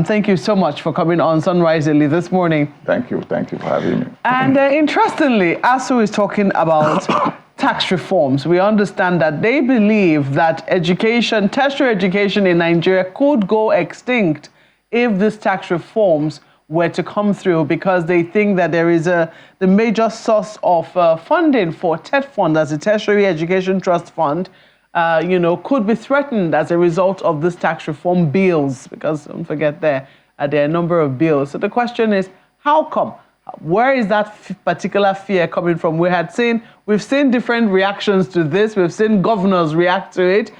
Thank you so much for coming on Sunrise Daily this morning. Thank you for having me. And interestingly, ASU is talking about tax reforms. We understand that they believe that tertiary education in Nigeria could go extinct if these tax reforms were to come through, because they think that there is the major source of funding for TETFund, as a Tertiary Education Trust Fund, could be threatened as a result of this tax reform bills, because don't forget there are a number of bills. So the question is, how come? Where is that particular fear coming from? We've seen different reactions to this. We've seen governors react to it.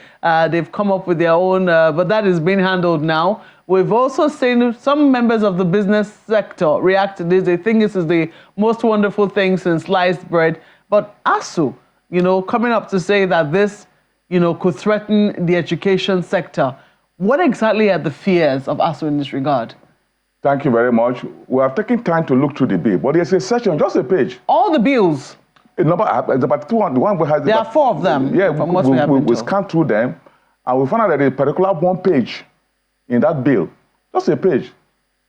They've come up with their own, but that is being handled now. We've also seen some members of the business sector react to this. They think this is the most wonderful thing since sliced bread. But ASU, coming up to say that this, could threaten the education sector. What exactly are the fears of ASU in this regard? Thank you very much. We have taken time to look through the bill, but there's a section, just a page. All the bills? About 200. There are 4 of them. Yeah, we scanned through them, and we found out that a particular one page in that bill, just a page,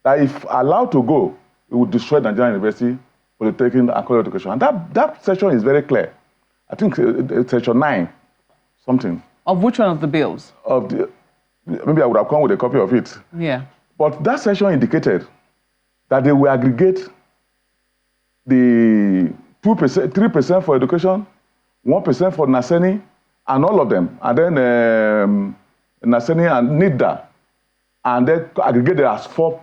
that if allowed to go, it would destroy Nigerian University, Polytechnic, and College Education. And that section is very clear. I think it's section 9, something. Of which one of the bills? Maybe I would have come with a copy of it. Yeah. But that section indicated that they will aggregate the 2%, 3% for education, 1% for Naseni, and all of them. And then Naseni and NIDA. And then aggregate it as 4%.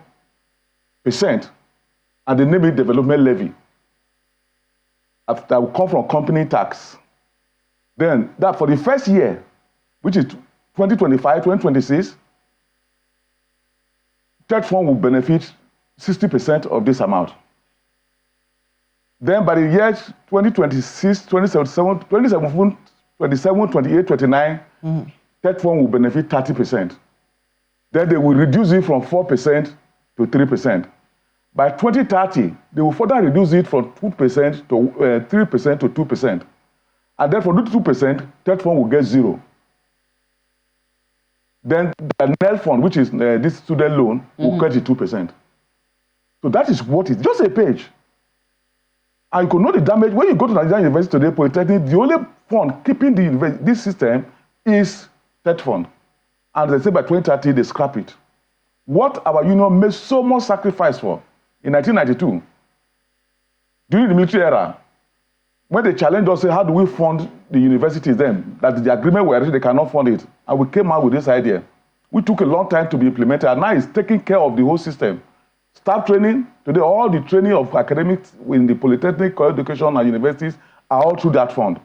And they name it development levy. That will come from company tax. Then that for the first year, which is 2025, 2026, TETFund will benefit 60% of this amount. Then by the year 2026, 2027, 28, 29, TETFund will benefit 30%. Then they will reduce it from 4% to 3%. By 2030, they will further reduce it from 2% to 3% to 2%. And then for the 2%, TED fund will get 0. Then the NEL fund, which is this student loan, will get it 2%. So that is what it's just a page. And you can know the damage. When you go to Nigeria University today, Polytechnic, the only fund keeping this system is TED fund. And they say by 2030, they scrap it. What our union made so much sacrifice for in 1992, during the military era, when they challenged us, say, how do we fund the universities then? That the agreement were they cannot fund it. And we came out with this idea. We took a long time to be implemented, and now it's taking care of the whole system. Staff training, today all the training of academics in the polytechnic, education and universities are all through that fund.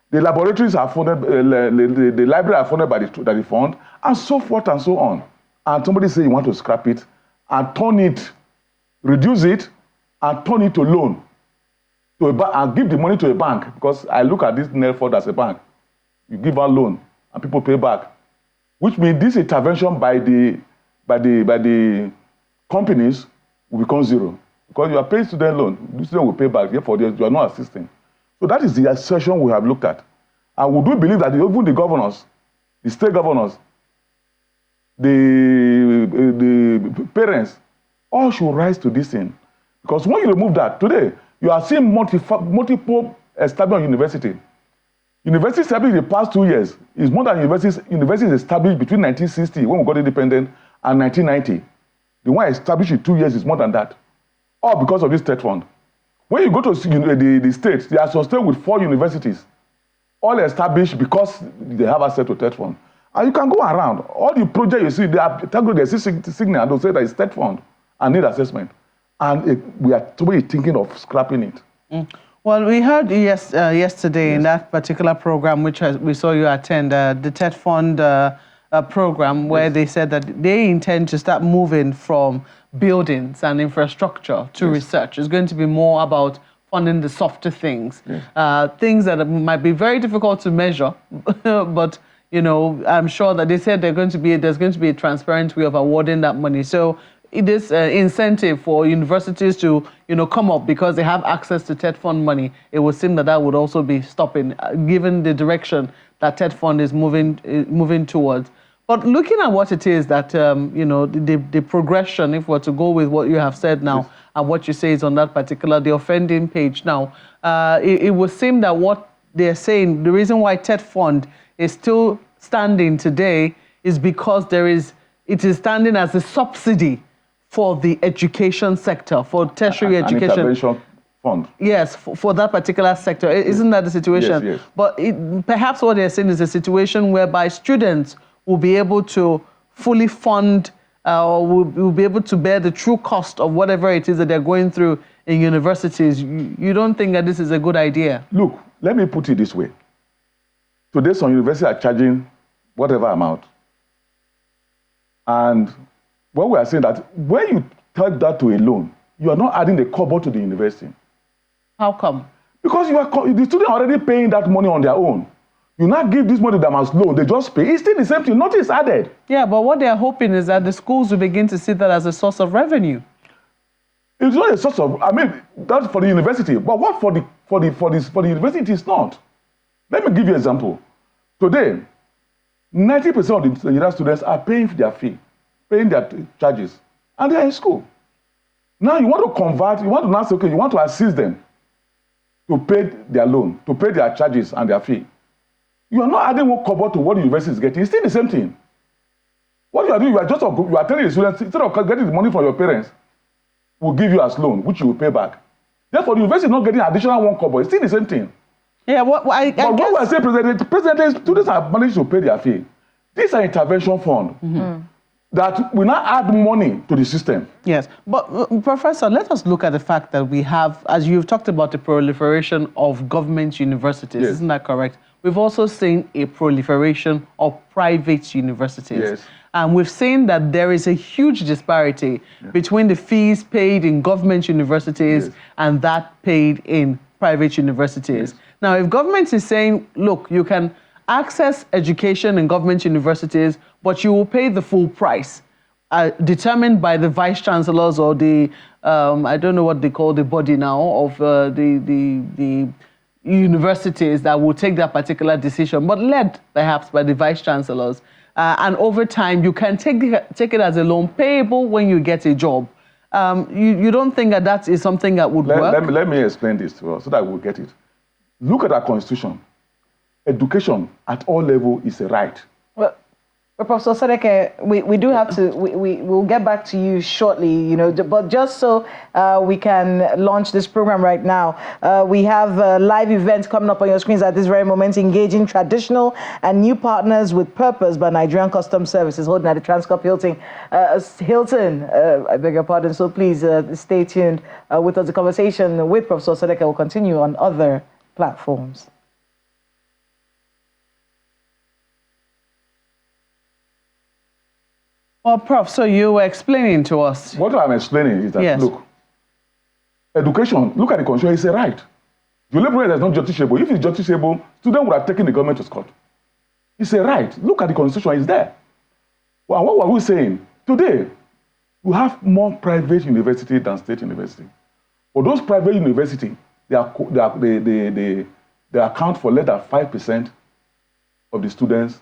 The laboratories are funded, the library are funded by the fund, and so forth and so on. And somebody say you want to scrap it and turn it, reduce it, and turn it to loan. To and give the money to a bank, because I look at this NEL fund as a bank. You give out loan and people pay back, which means this intervention by the companies will become 0, because you are paying student loan, the student will pay back. Therefore, you are not assisting. So that is the assertion we have looked at, and we do believe that even the governors, the state governors, the parents, all should rise to this thing, because when you remove that today, you are seeing multiple established university. Universities established in the past 2 years is more than universities established between 1960, when we got independent, and 1990. The one established in 2 years is more than that. All because of this state fund. When you go to the states, there are some states with 4 universities, all established because they have access to state fund. And you can go around. All the projects you see, they see signal and they'll say that it's state fund and need assessment. And we are totally thinking of scrapping it. Well, we heard yesterday in that particular program, which we saw you attend, the TED Fund program, where they said that they intend to start moving from buildings and infrastructure to research. It's going to be more about funding the softer things, things that might be very difficult to measure, but you know, I'm sure that they said there's going to be a transparent way of awarding that money. So this incentive for universities to, come up because they have access to TED Fund money, it would seem that would also be stopping, given the direction that TED Fund is moving towards. But looking at what it is that, the progression, if we're to go with what you have said now, and what you say is on that particular, the offending page now, it would seem that what they're saying, the reason why TED Fund is still standing today is because it is standing as a subsidy for the education sector, for tertiary education. An intervention fund. Yes, for that particular sector. Isn't that the situation? Yes. But perhaps what they're saying is a situation whereby students will be able to fully fund, will be able to bear the true cost of whatever it is that they're going through in universities. You don't think that this is a good idea? Look, let me put it this way. Today, some universities are charging whatever amount. And what we are saying that when you take that to a loan, you are not adding the kobo to the university. How come? Because the students are already paying that money on their own. You not give this money to them as loan, they just pay. It's still the same thing, nothing is added. Yeah, but what they are hoping is that the schools will begin to see that as a source of revenue. It's not a source of, that's for the university. But what for the university it's not. Let me give you an example. Today, 90% of the Nigerian students are paying their fee, paying their charges, and they are in school. Now you want to convert, you want to now say, okay, you want to assist them to pay their loan, to pay their charges and their fee. You are not adding one kobo to what the university is getting. It's still the same thing. What you are doing, you are telling the students, instead of getting the money from your parents, we'll give you as loan, which you will pay back. Therefore, the university is not getting additional one kobo. It's still the same thing. Yeah, what I guess... what we are saying, President, students have managed to pay their fee. This is an intervention fund that will not add money to the system. Yes, but Professor, let us look at the fact that we have, as you've talked about the proliferation of government universities, isn't that correct? We've also seen a proliferation of private universities. Yes. And we've seen that there is a huge disparity between the fees paid in government universities and that paid in private universities. Now, if government is saying, look, you can access education in government universities, but you will pay the full price, determined by the vice chancellors or the, I don't know what they call the body now, of the universities that will take that particular decision, but led perhaps by the vice chancellors. And over time, you can take it as a loan payable when you get a job. You don't think that is something that would work? Let me explain this to us so that we'll get it. Look at our constitution. Education at all levels is a right. Well, Professor Osodeke, we do have to, we'll get back to you shortly, but just so we can launch this program right now, we have a live event coming up on your screens at this very moment, engaging traditional and new partners with purpose by Nigerian Customs Services, holding at the Transcorp Hilton. I beg your pardon, so please stay tuned with us. The conversation with Professor Osodeke will continue on other platforms. Well, Prof, so you were explaining to us. What I'm explaining is that, yes. Look, education, look at the constitution, it's a right. The labor is not justiciable. If it's justiciable, students would have taken the government to court. It's a right. Look at the constitution, it's there. Well, what were we saying? Today, we have more private university than state university. For those private universities, they account for less than 5% of the students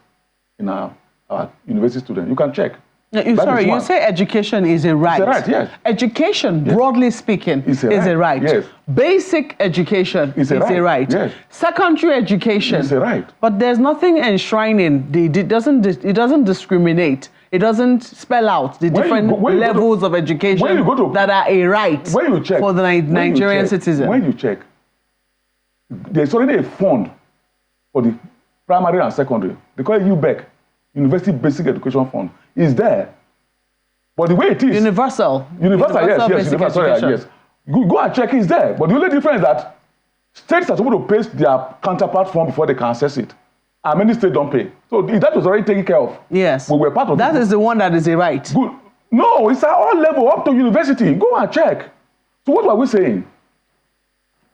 in our university students. You can check. Sorry, you say education is a right. It's a right, yes. Education, yes. Broadly speaking, is a right. Yes. Basic education is a right. Yes. Secondary education is a right. But there's nothing enshrining. It doesn't discriminate. It doesn't spell out the different levels of education that are a right for the Nigerian citizen. When you check, there's already a fund for the primary and secondary. They call it UBEC, University Basic Education Fund. Is there. But the way it is... Universal, yes. Go and check, it's there. But the only difference is that states are supposed to pay their counterpart fund before they can access it. And many states don't pay. So that was already taken care of. Yes. We were part of that. Is the one that is a right. Good. No, it's at all level, up to university. Go and check. So what were we saying?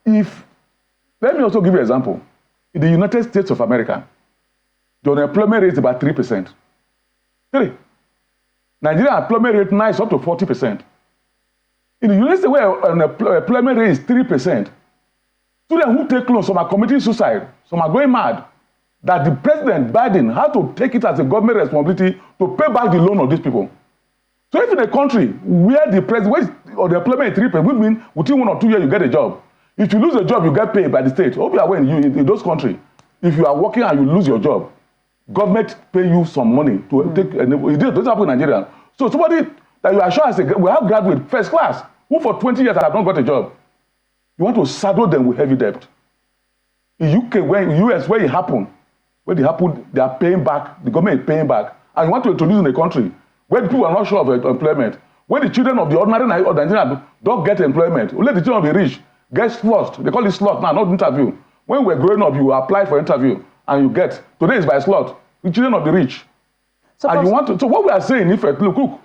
Let me also give you an example. In the United States of America, the unemployment rate is about 3%. 3. Nigeria unemployment rate now is up to 40%. In the United States, where unemployment rate is 3%, students who take loans, some are committing suicide, some are going mad, that the President Biden had to take it as a government responsibility to pay back the loan of these people. So if in a country where the president, or the employment is 3%, which means within 1 or 2 years you get a job. If you lose a job, you get paid by the state. Hope you are aware in those countries. If you are working and you lose your job, government pay you some money to take. It doesn't happen in Nigeria. So somebody that you are sure we have graduate first class who for 20 years have not got a job. You want to saddle them with heavy debt. In UK, US, where it happened, they are paying back. The government is paying back, and you want to introduce in a country where the people are not sure of employment, where the children of the ordinary Nigerians don't get employment. Only the children of the rich get slot. They call it slot now, not interview. When we were growing up, you apply for interview and you get. Today is by slot. The children of the rich. So and you want to. So what we are saying, if look,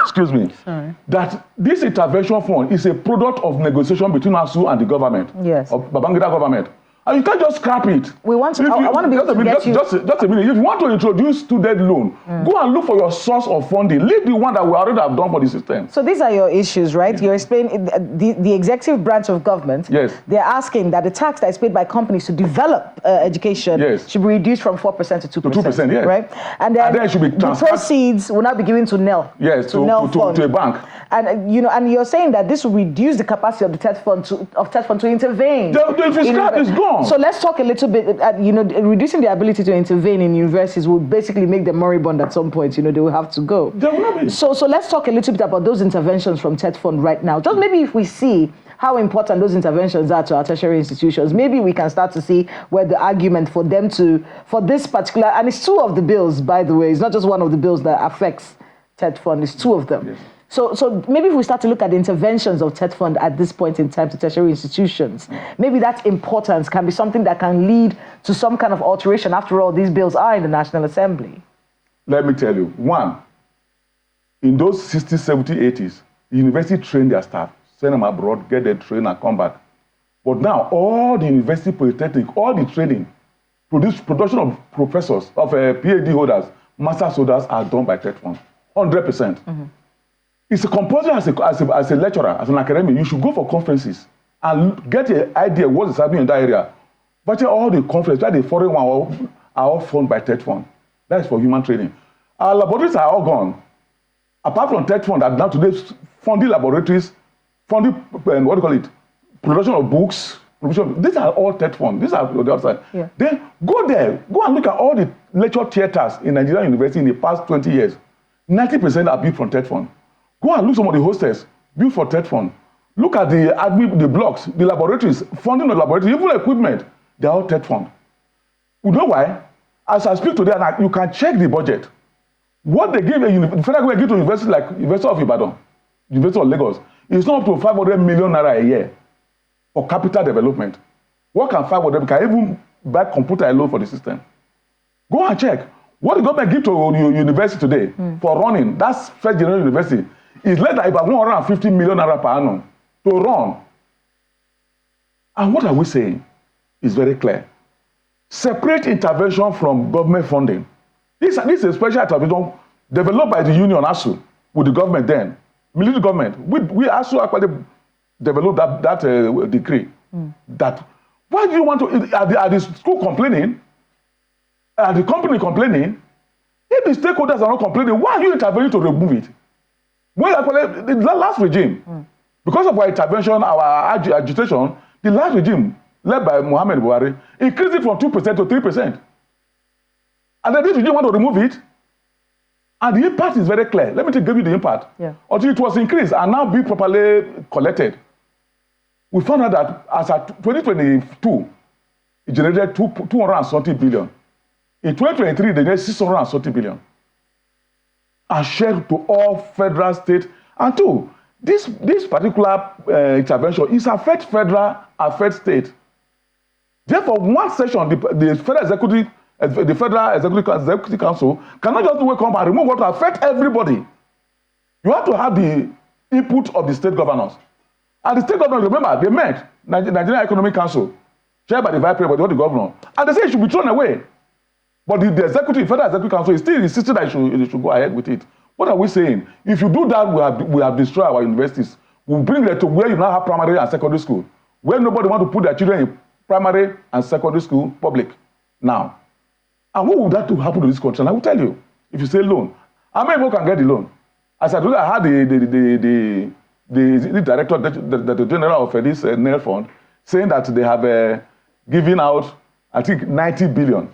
excuse me, sorry, that this intervention fund is a product of negotiation between ASU and the government. Yes. Of Babangida government. And you can't just scrap it. We want to. I want to be able to get you. Just a minute. If you want to introduce student loan, go and look for your source of funding. Leave the one that we already have done for the system. So these are your issues, right? You're explaining the executive branch of government. Yes. They're asking that the tax that is paid by companies to develop education should be reduced from 4% to 2%. To 2%, yes. Right. And then it should be the proceeds will now be given to NEL. Yes. To a bank. And and you're saying that this will reduce the capacity of the TED fund to intervene. If it's scrapped, it's gone. So let's talk a little bit. Reducing the ability to intervene in universities will basically make them moribund at some point. They will have to go. So let's talk a little bit about those interventions from TED fund right now. Just maybe if we see how important those interventions are to our tertiary institutions, maybe we can start to see where the argument for them for this particular, and it's 2 of the bills, by the way. It's not just one of the bills that affects TED fund. It's 2 of them. Yes. So maybe if we start to look at the interventions of TED fund at this point in time to tertiary institutions, maybe that importance can be something that can lead to some kind of alteration. After all, these bills are in the National Assembly. Let me tell you, one, in those 60s, 70s, 80s, the university trained their staff, send them abroad, get them trained and come back. But now, all the university polytechnic, all the training, production of professors, of PhD holders, master's holders are done by TED fund. 100%. It's a compulsory as a lecturer, as an academic. You should go for conferences and get an idea of what is happening in that area. But all the conferences, that the foreign one are all funded by TED Fund. That is for human training. Our laboratories are all gone. Apart from TED Fund, that now today funding laboratories, funding what do you call it? Production of books. These are all TED Fund. These are the outside. Yeah. Then go there, go and look at all the lecture theaters in Nigerian university in the past 20 years. 90% are built from TED Fund. Go and look some of the hostels built for TED Fund. Look at the blocks, the laboratories, funding of laboratories, even equipment. They are all TED Fund. You know why? As I speak today, and you can check the budget. What they give the federal government give to universities like University of Ibadan, University of Lagos, is not up to 500 million naira a year for capital development. What can 500 can even buy computer alone for the system? Go and check. What the government give to your university today for running, that's first generation university, is less than about 150 million naira per annum to run. And what are we saying? It's very clear. Separate intervention from government funding. This is a special intervention developed by the union ASU with the government then, military government. We ASU actually developed that decree. That why do you want to? Are the school complaining? Are the company complaining? If the stakeholders are not complaining, why are you intervening to remove it? Well, actually, the last regime, because of our intervention, our agitation, the last regime led by Mohamed Buhari increased it from 2% to 3%. And then this regime want to remove it. And the impact is very clear. Let me give you the impact. Yeah. Until it was increased and now be properly collected. We found out that as at 2022, it generated 230 billion. In 2023, they generated 630 billion. And shared to all federal, state, and two, this particular intervention is affect federal, affect state. Therefore, one session, the federal executive, the federal executive council cannot just wake up and remove what will affect everybody. You have to have the input of the state governors. And the state governors, remember, they met Nigerian Economic Council, chaired by the vice president, the governor, and they say it should be thrown away. But the federal executive council is still insisting that it should go ahead with it. What are we saying? If you do that, we have destroyed our universities. We'll bring them to where you now have primary and secondary school, where nobody wants to put their children in primary and secondary school public now. And what would that happen to this country? And I will tell you, if you say loan, how many people can get the loan? As I told you, I had the director, the general of this NEL fund, saying that they have given out, I think, 90 billion.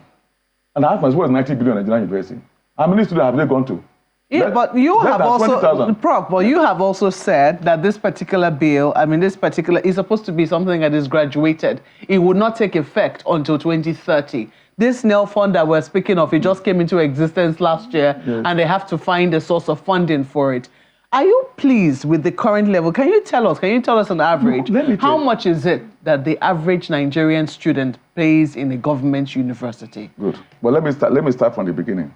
And I asked myself, what is 90 billion at Nigerian University? How many students have they gone to? Yeah, but you have also, Prof, but you have also said that this particular bill, is supposed to be something that is graduated. It would not take effect until 2030. This NEL fund that we're speaking of, it just came into existence last year, and they have to find a source of funding for it. Are you pleased with the current level? Can you tell us on average, how much is it that the average Nigerian student pays in a government university? Good. Well, let me start from the beginning.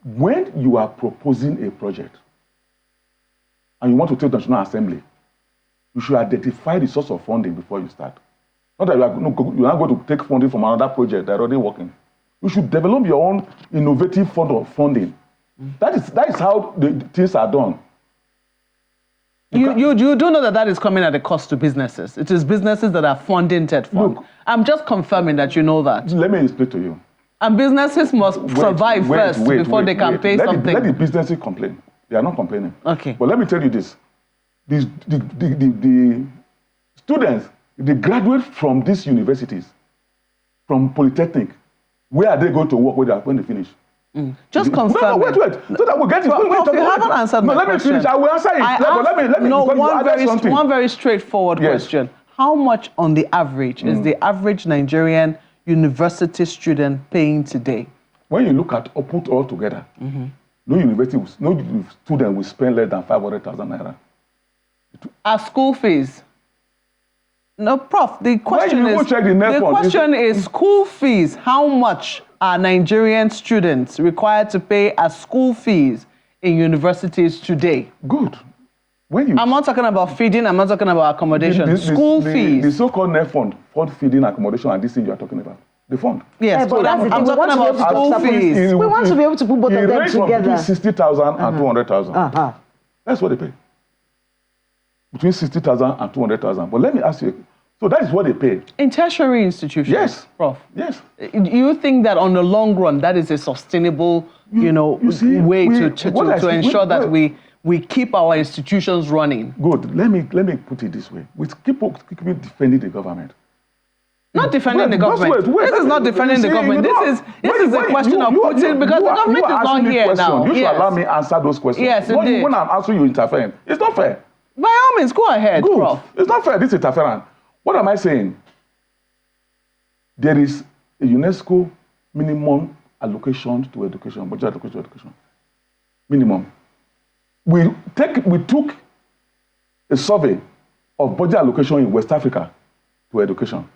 When you are proposing a project and you want to take the National Assembly, you should identify the source of funding before you start. Not that you're not going to take funding from another project that's already working. You should develop your own innovative fund of funding. That is how the things are done. You do know that is coming at a cost to businesses. It is businesses that are funding TED Fund. Look, I'm just confirming that you know that. Let me explain to you. And businesses must survive first before they can pay something. Let the businesses complain. They are not complaining. Okay. But let me tell you this. The students, they graduate from these universities, from Polytechnic. Where are they going to work when they finish? Just confirm. No, wait. So that we'll get it. You haven't answered my question. Let me finish. I will answer it. One very straightforward question. How much on the average is the average Nigerian university student paying today? When you look at put all together, no student will spend less than 500,000 naira. Are school fees? No, Prof. The question is school fees. How much are Nigerian students required to pay as school fees in universities today? Good. I'm not talking about feeding. I'm not talking about accommodation. School fees. The so-called NEF fund, feeding, accommodation, and this thing you are talking about. the fund. Yes, but I'm talking about school fees. We want to be able to put both of them together. Between 60,000 and 200,000. That's what they pay. Between 60,000 and 200,000. But let me ask you, so that is what they pay. In tertiary institutions? Yes. Prof? Yes. Do you think that on the long run, that is a sustainable, way to ensure that we keep our institutions running? Good. Let me put it this way. We keep defending the government. Not defending the government. This is not defending the government. This is a question of Putin because the government is not here now. You should allow me answer those questions. Yes, indeed. When I'm answering, you interfere. It's not fair. By all means, go ahead, Good. Prof. It's not fair. This is interference. What am I saying? There is a UNESCO minimum allocation to education, budget allocation to education. Minimum. We took a survey of budget allocation in West Africa to education.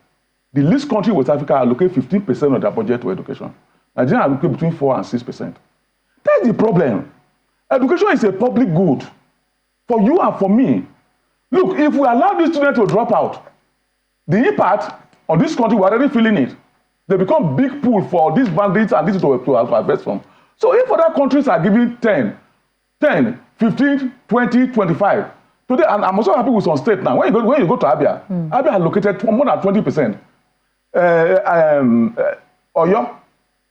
The least country in West Africa allocate 15% of their budget to education. Nigeria allocate between 4 and 6%. That's the problem. Education is a public good for you and for me. Look, if we allow these students to drop out, the impact on this country, we're already feeling it. They become big pool for these bandits and this to invest from. So if other countries are giving 10, 15, 20, 25, today, and I'm also happy with some state now. When you go to Abia, Abia allocated more than 20%. Oyo,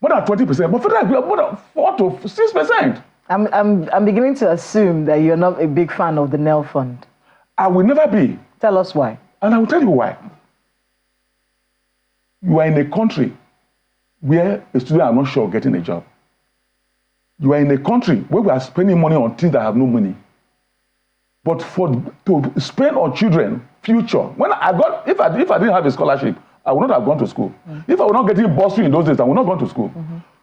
more than 20%. But federal more than 4 to 6%. I'm beginning to assume that you're not a big fan of the NEL fund. I will never be. Tell us why. And I will tell you why. You are in a country where a student are not sure of getting a job. You are in a country where we are spending money on things that have no money. But to spend on children, future. If I didn't have a scholarship, I would not have gone to school. If I were not getting bursary in those days, I would not have gone to school.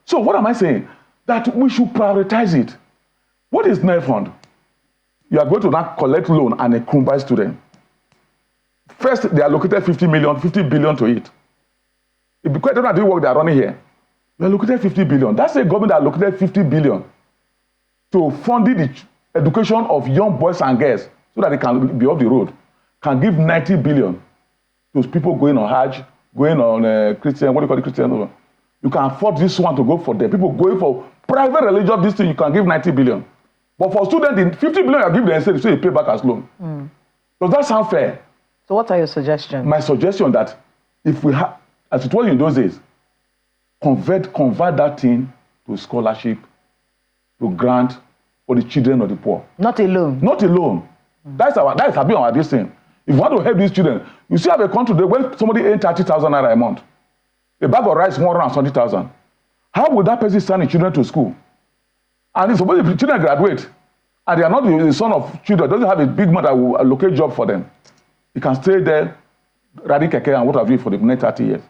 So what am I saying? That we should prioritize it. What is NEL fund? You are going to now collect loan and a Kumbai student. First, they allocated 50 billion to it. Because they don't do work they are running here. They allocated 50 billion. That's a government that allocated 50 billion to fund the education of young boys and girls so that they can be off the road. Can give 90 billion to people going on Hajj, going on Christian, what do you call it, Christian? You can afford this one to go for them. People going for private religion, this thing, you can give 90 billion. But for students, 50 billion you give them, so you pay back as loan. Does that sound fair? So what are your suggestions? My suggestion that if we have, as it was in those days, convert that thing to scholarship, to grant for the children of the poor. Not alone. Not alone. That is having our this thing. If you want to help these children, you see have a country where somebody earns 30,000 naira a month. A bag of rice 170,000. How would that person send the children to school? And suppose if the children graduate and they are not the son of children, doesn't have a big man that will allocate job for them. He can stay there, riding keke and what have you for the next 30 years.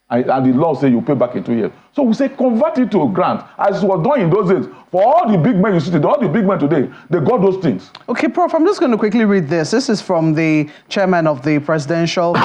And the law says you pay back in 2 years. So we say convert it to a grant, as was done in those days. For all the big men you see, all the big men today, they got those things. Okay, Prof, I'm just going to quickly read this. This is from the chairman of the Presidential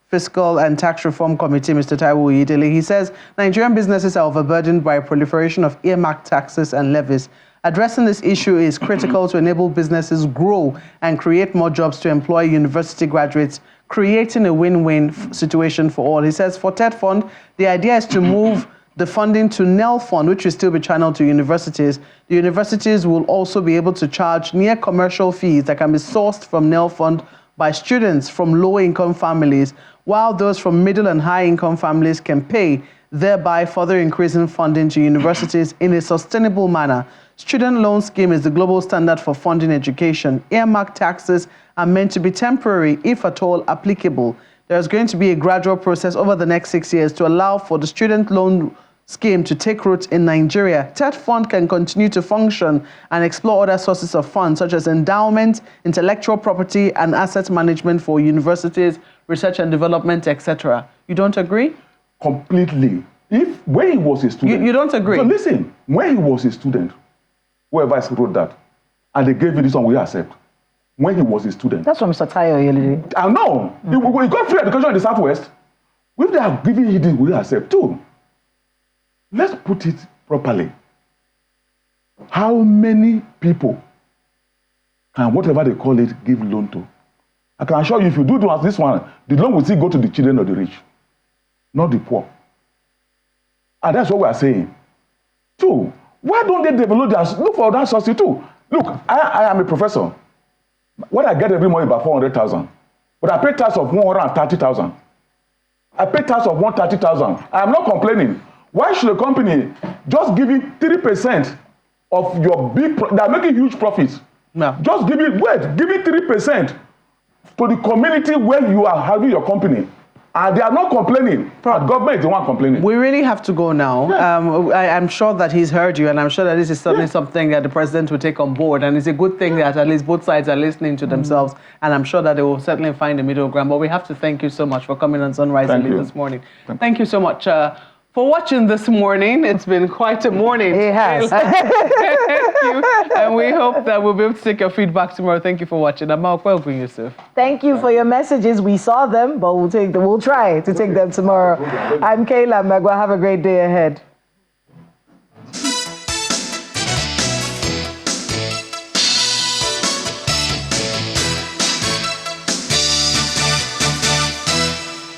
Fiscal and Tax Reform Committee, Mr. Taiwo Oyedele. He says, Nigerian businesses are overburdened by a proliferation of earmarked taxes and levies. Addressing this issue is critical to enable businesses grow and create more jobs to employ university graduates, creating a win-win situation for all. He says for TED Fund, the idea is to move the funding to NEL Fund, which will still be channeled to universities. The universities will also be able to charge near commercial fees that can be sourced from NEL Fund by students from low-income families, while those from middle and high-income families can pay, thereby further increasing funding to universities in a sustainable manner. Student loan scheme is the global standard for funding education. Earmarked taxes are meant to be temporary, if at all applicable. There is going to be a gradual process over the next 6 years to allow for the student loan scheme to take root in Nigeria. TED Fund can continue to function and explore other sources of funds, such as endowment, intellectual property, and asset management for universities, research and development, etc. You don't agree? Completely. When he was a student... You don't agree? So listen, when he was a student, whoever wrote that, and they gave you this one, we accept. When he was a student. That's from Mr. Tayo Oyedele. I know. We got free education in the Southwest. If they are giving you this, we accept too. Let's put it properly. How many people can, whatever they call it, give loan to? I can assure you, if you do this one, the loan will still go to the children of the rich. not the poor. And that's what we are saying. Two, why don't they develop look for that subsidy too? Look, I am a professor. What I get every month about 400,000. But I pay tax of 130,000. I pay tax of 130,000. I am not complaining. Why should a company just give you 3% of your they are making huge profits? No. Just give it 3% to the community where you are having your company. And they are not complaining. Prof, government is the one complaining. We really have to go now. Yeah. I'm sure that he's heard you, and I'm sure that this is certainly something that the president will take on board. And it's a good thing that at least both sides are listening to themselves. And I'm sure that they will certainly find a middle ground. But we have to thank you so much for coming on Sunrise this morning. Thank you so much for watching this morning. It's been quite a morning. It has. Thank you. And we hope that we'll be able to take your feedback tomorrow. Thank you for watching. I'm welcome, Yusuf. Thank you for your messages. We saw them, but we'll try to take them tomorrow. I'm Kayla Magwa. Have a great day ahead.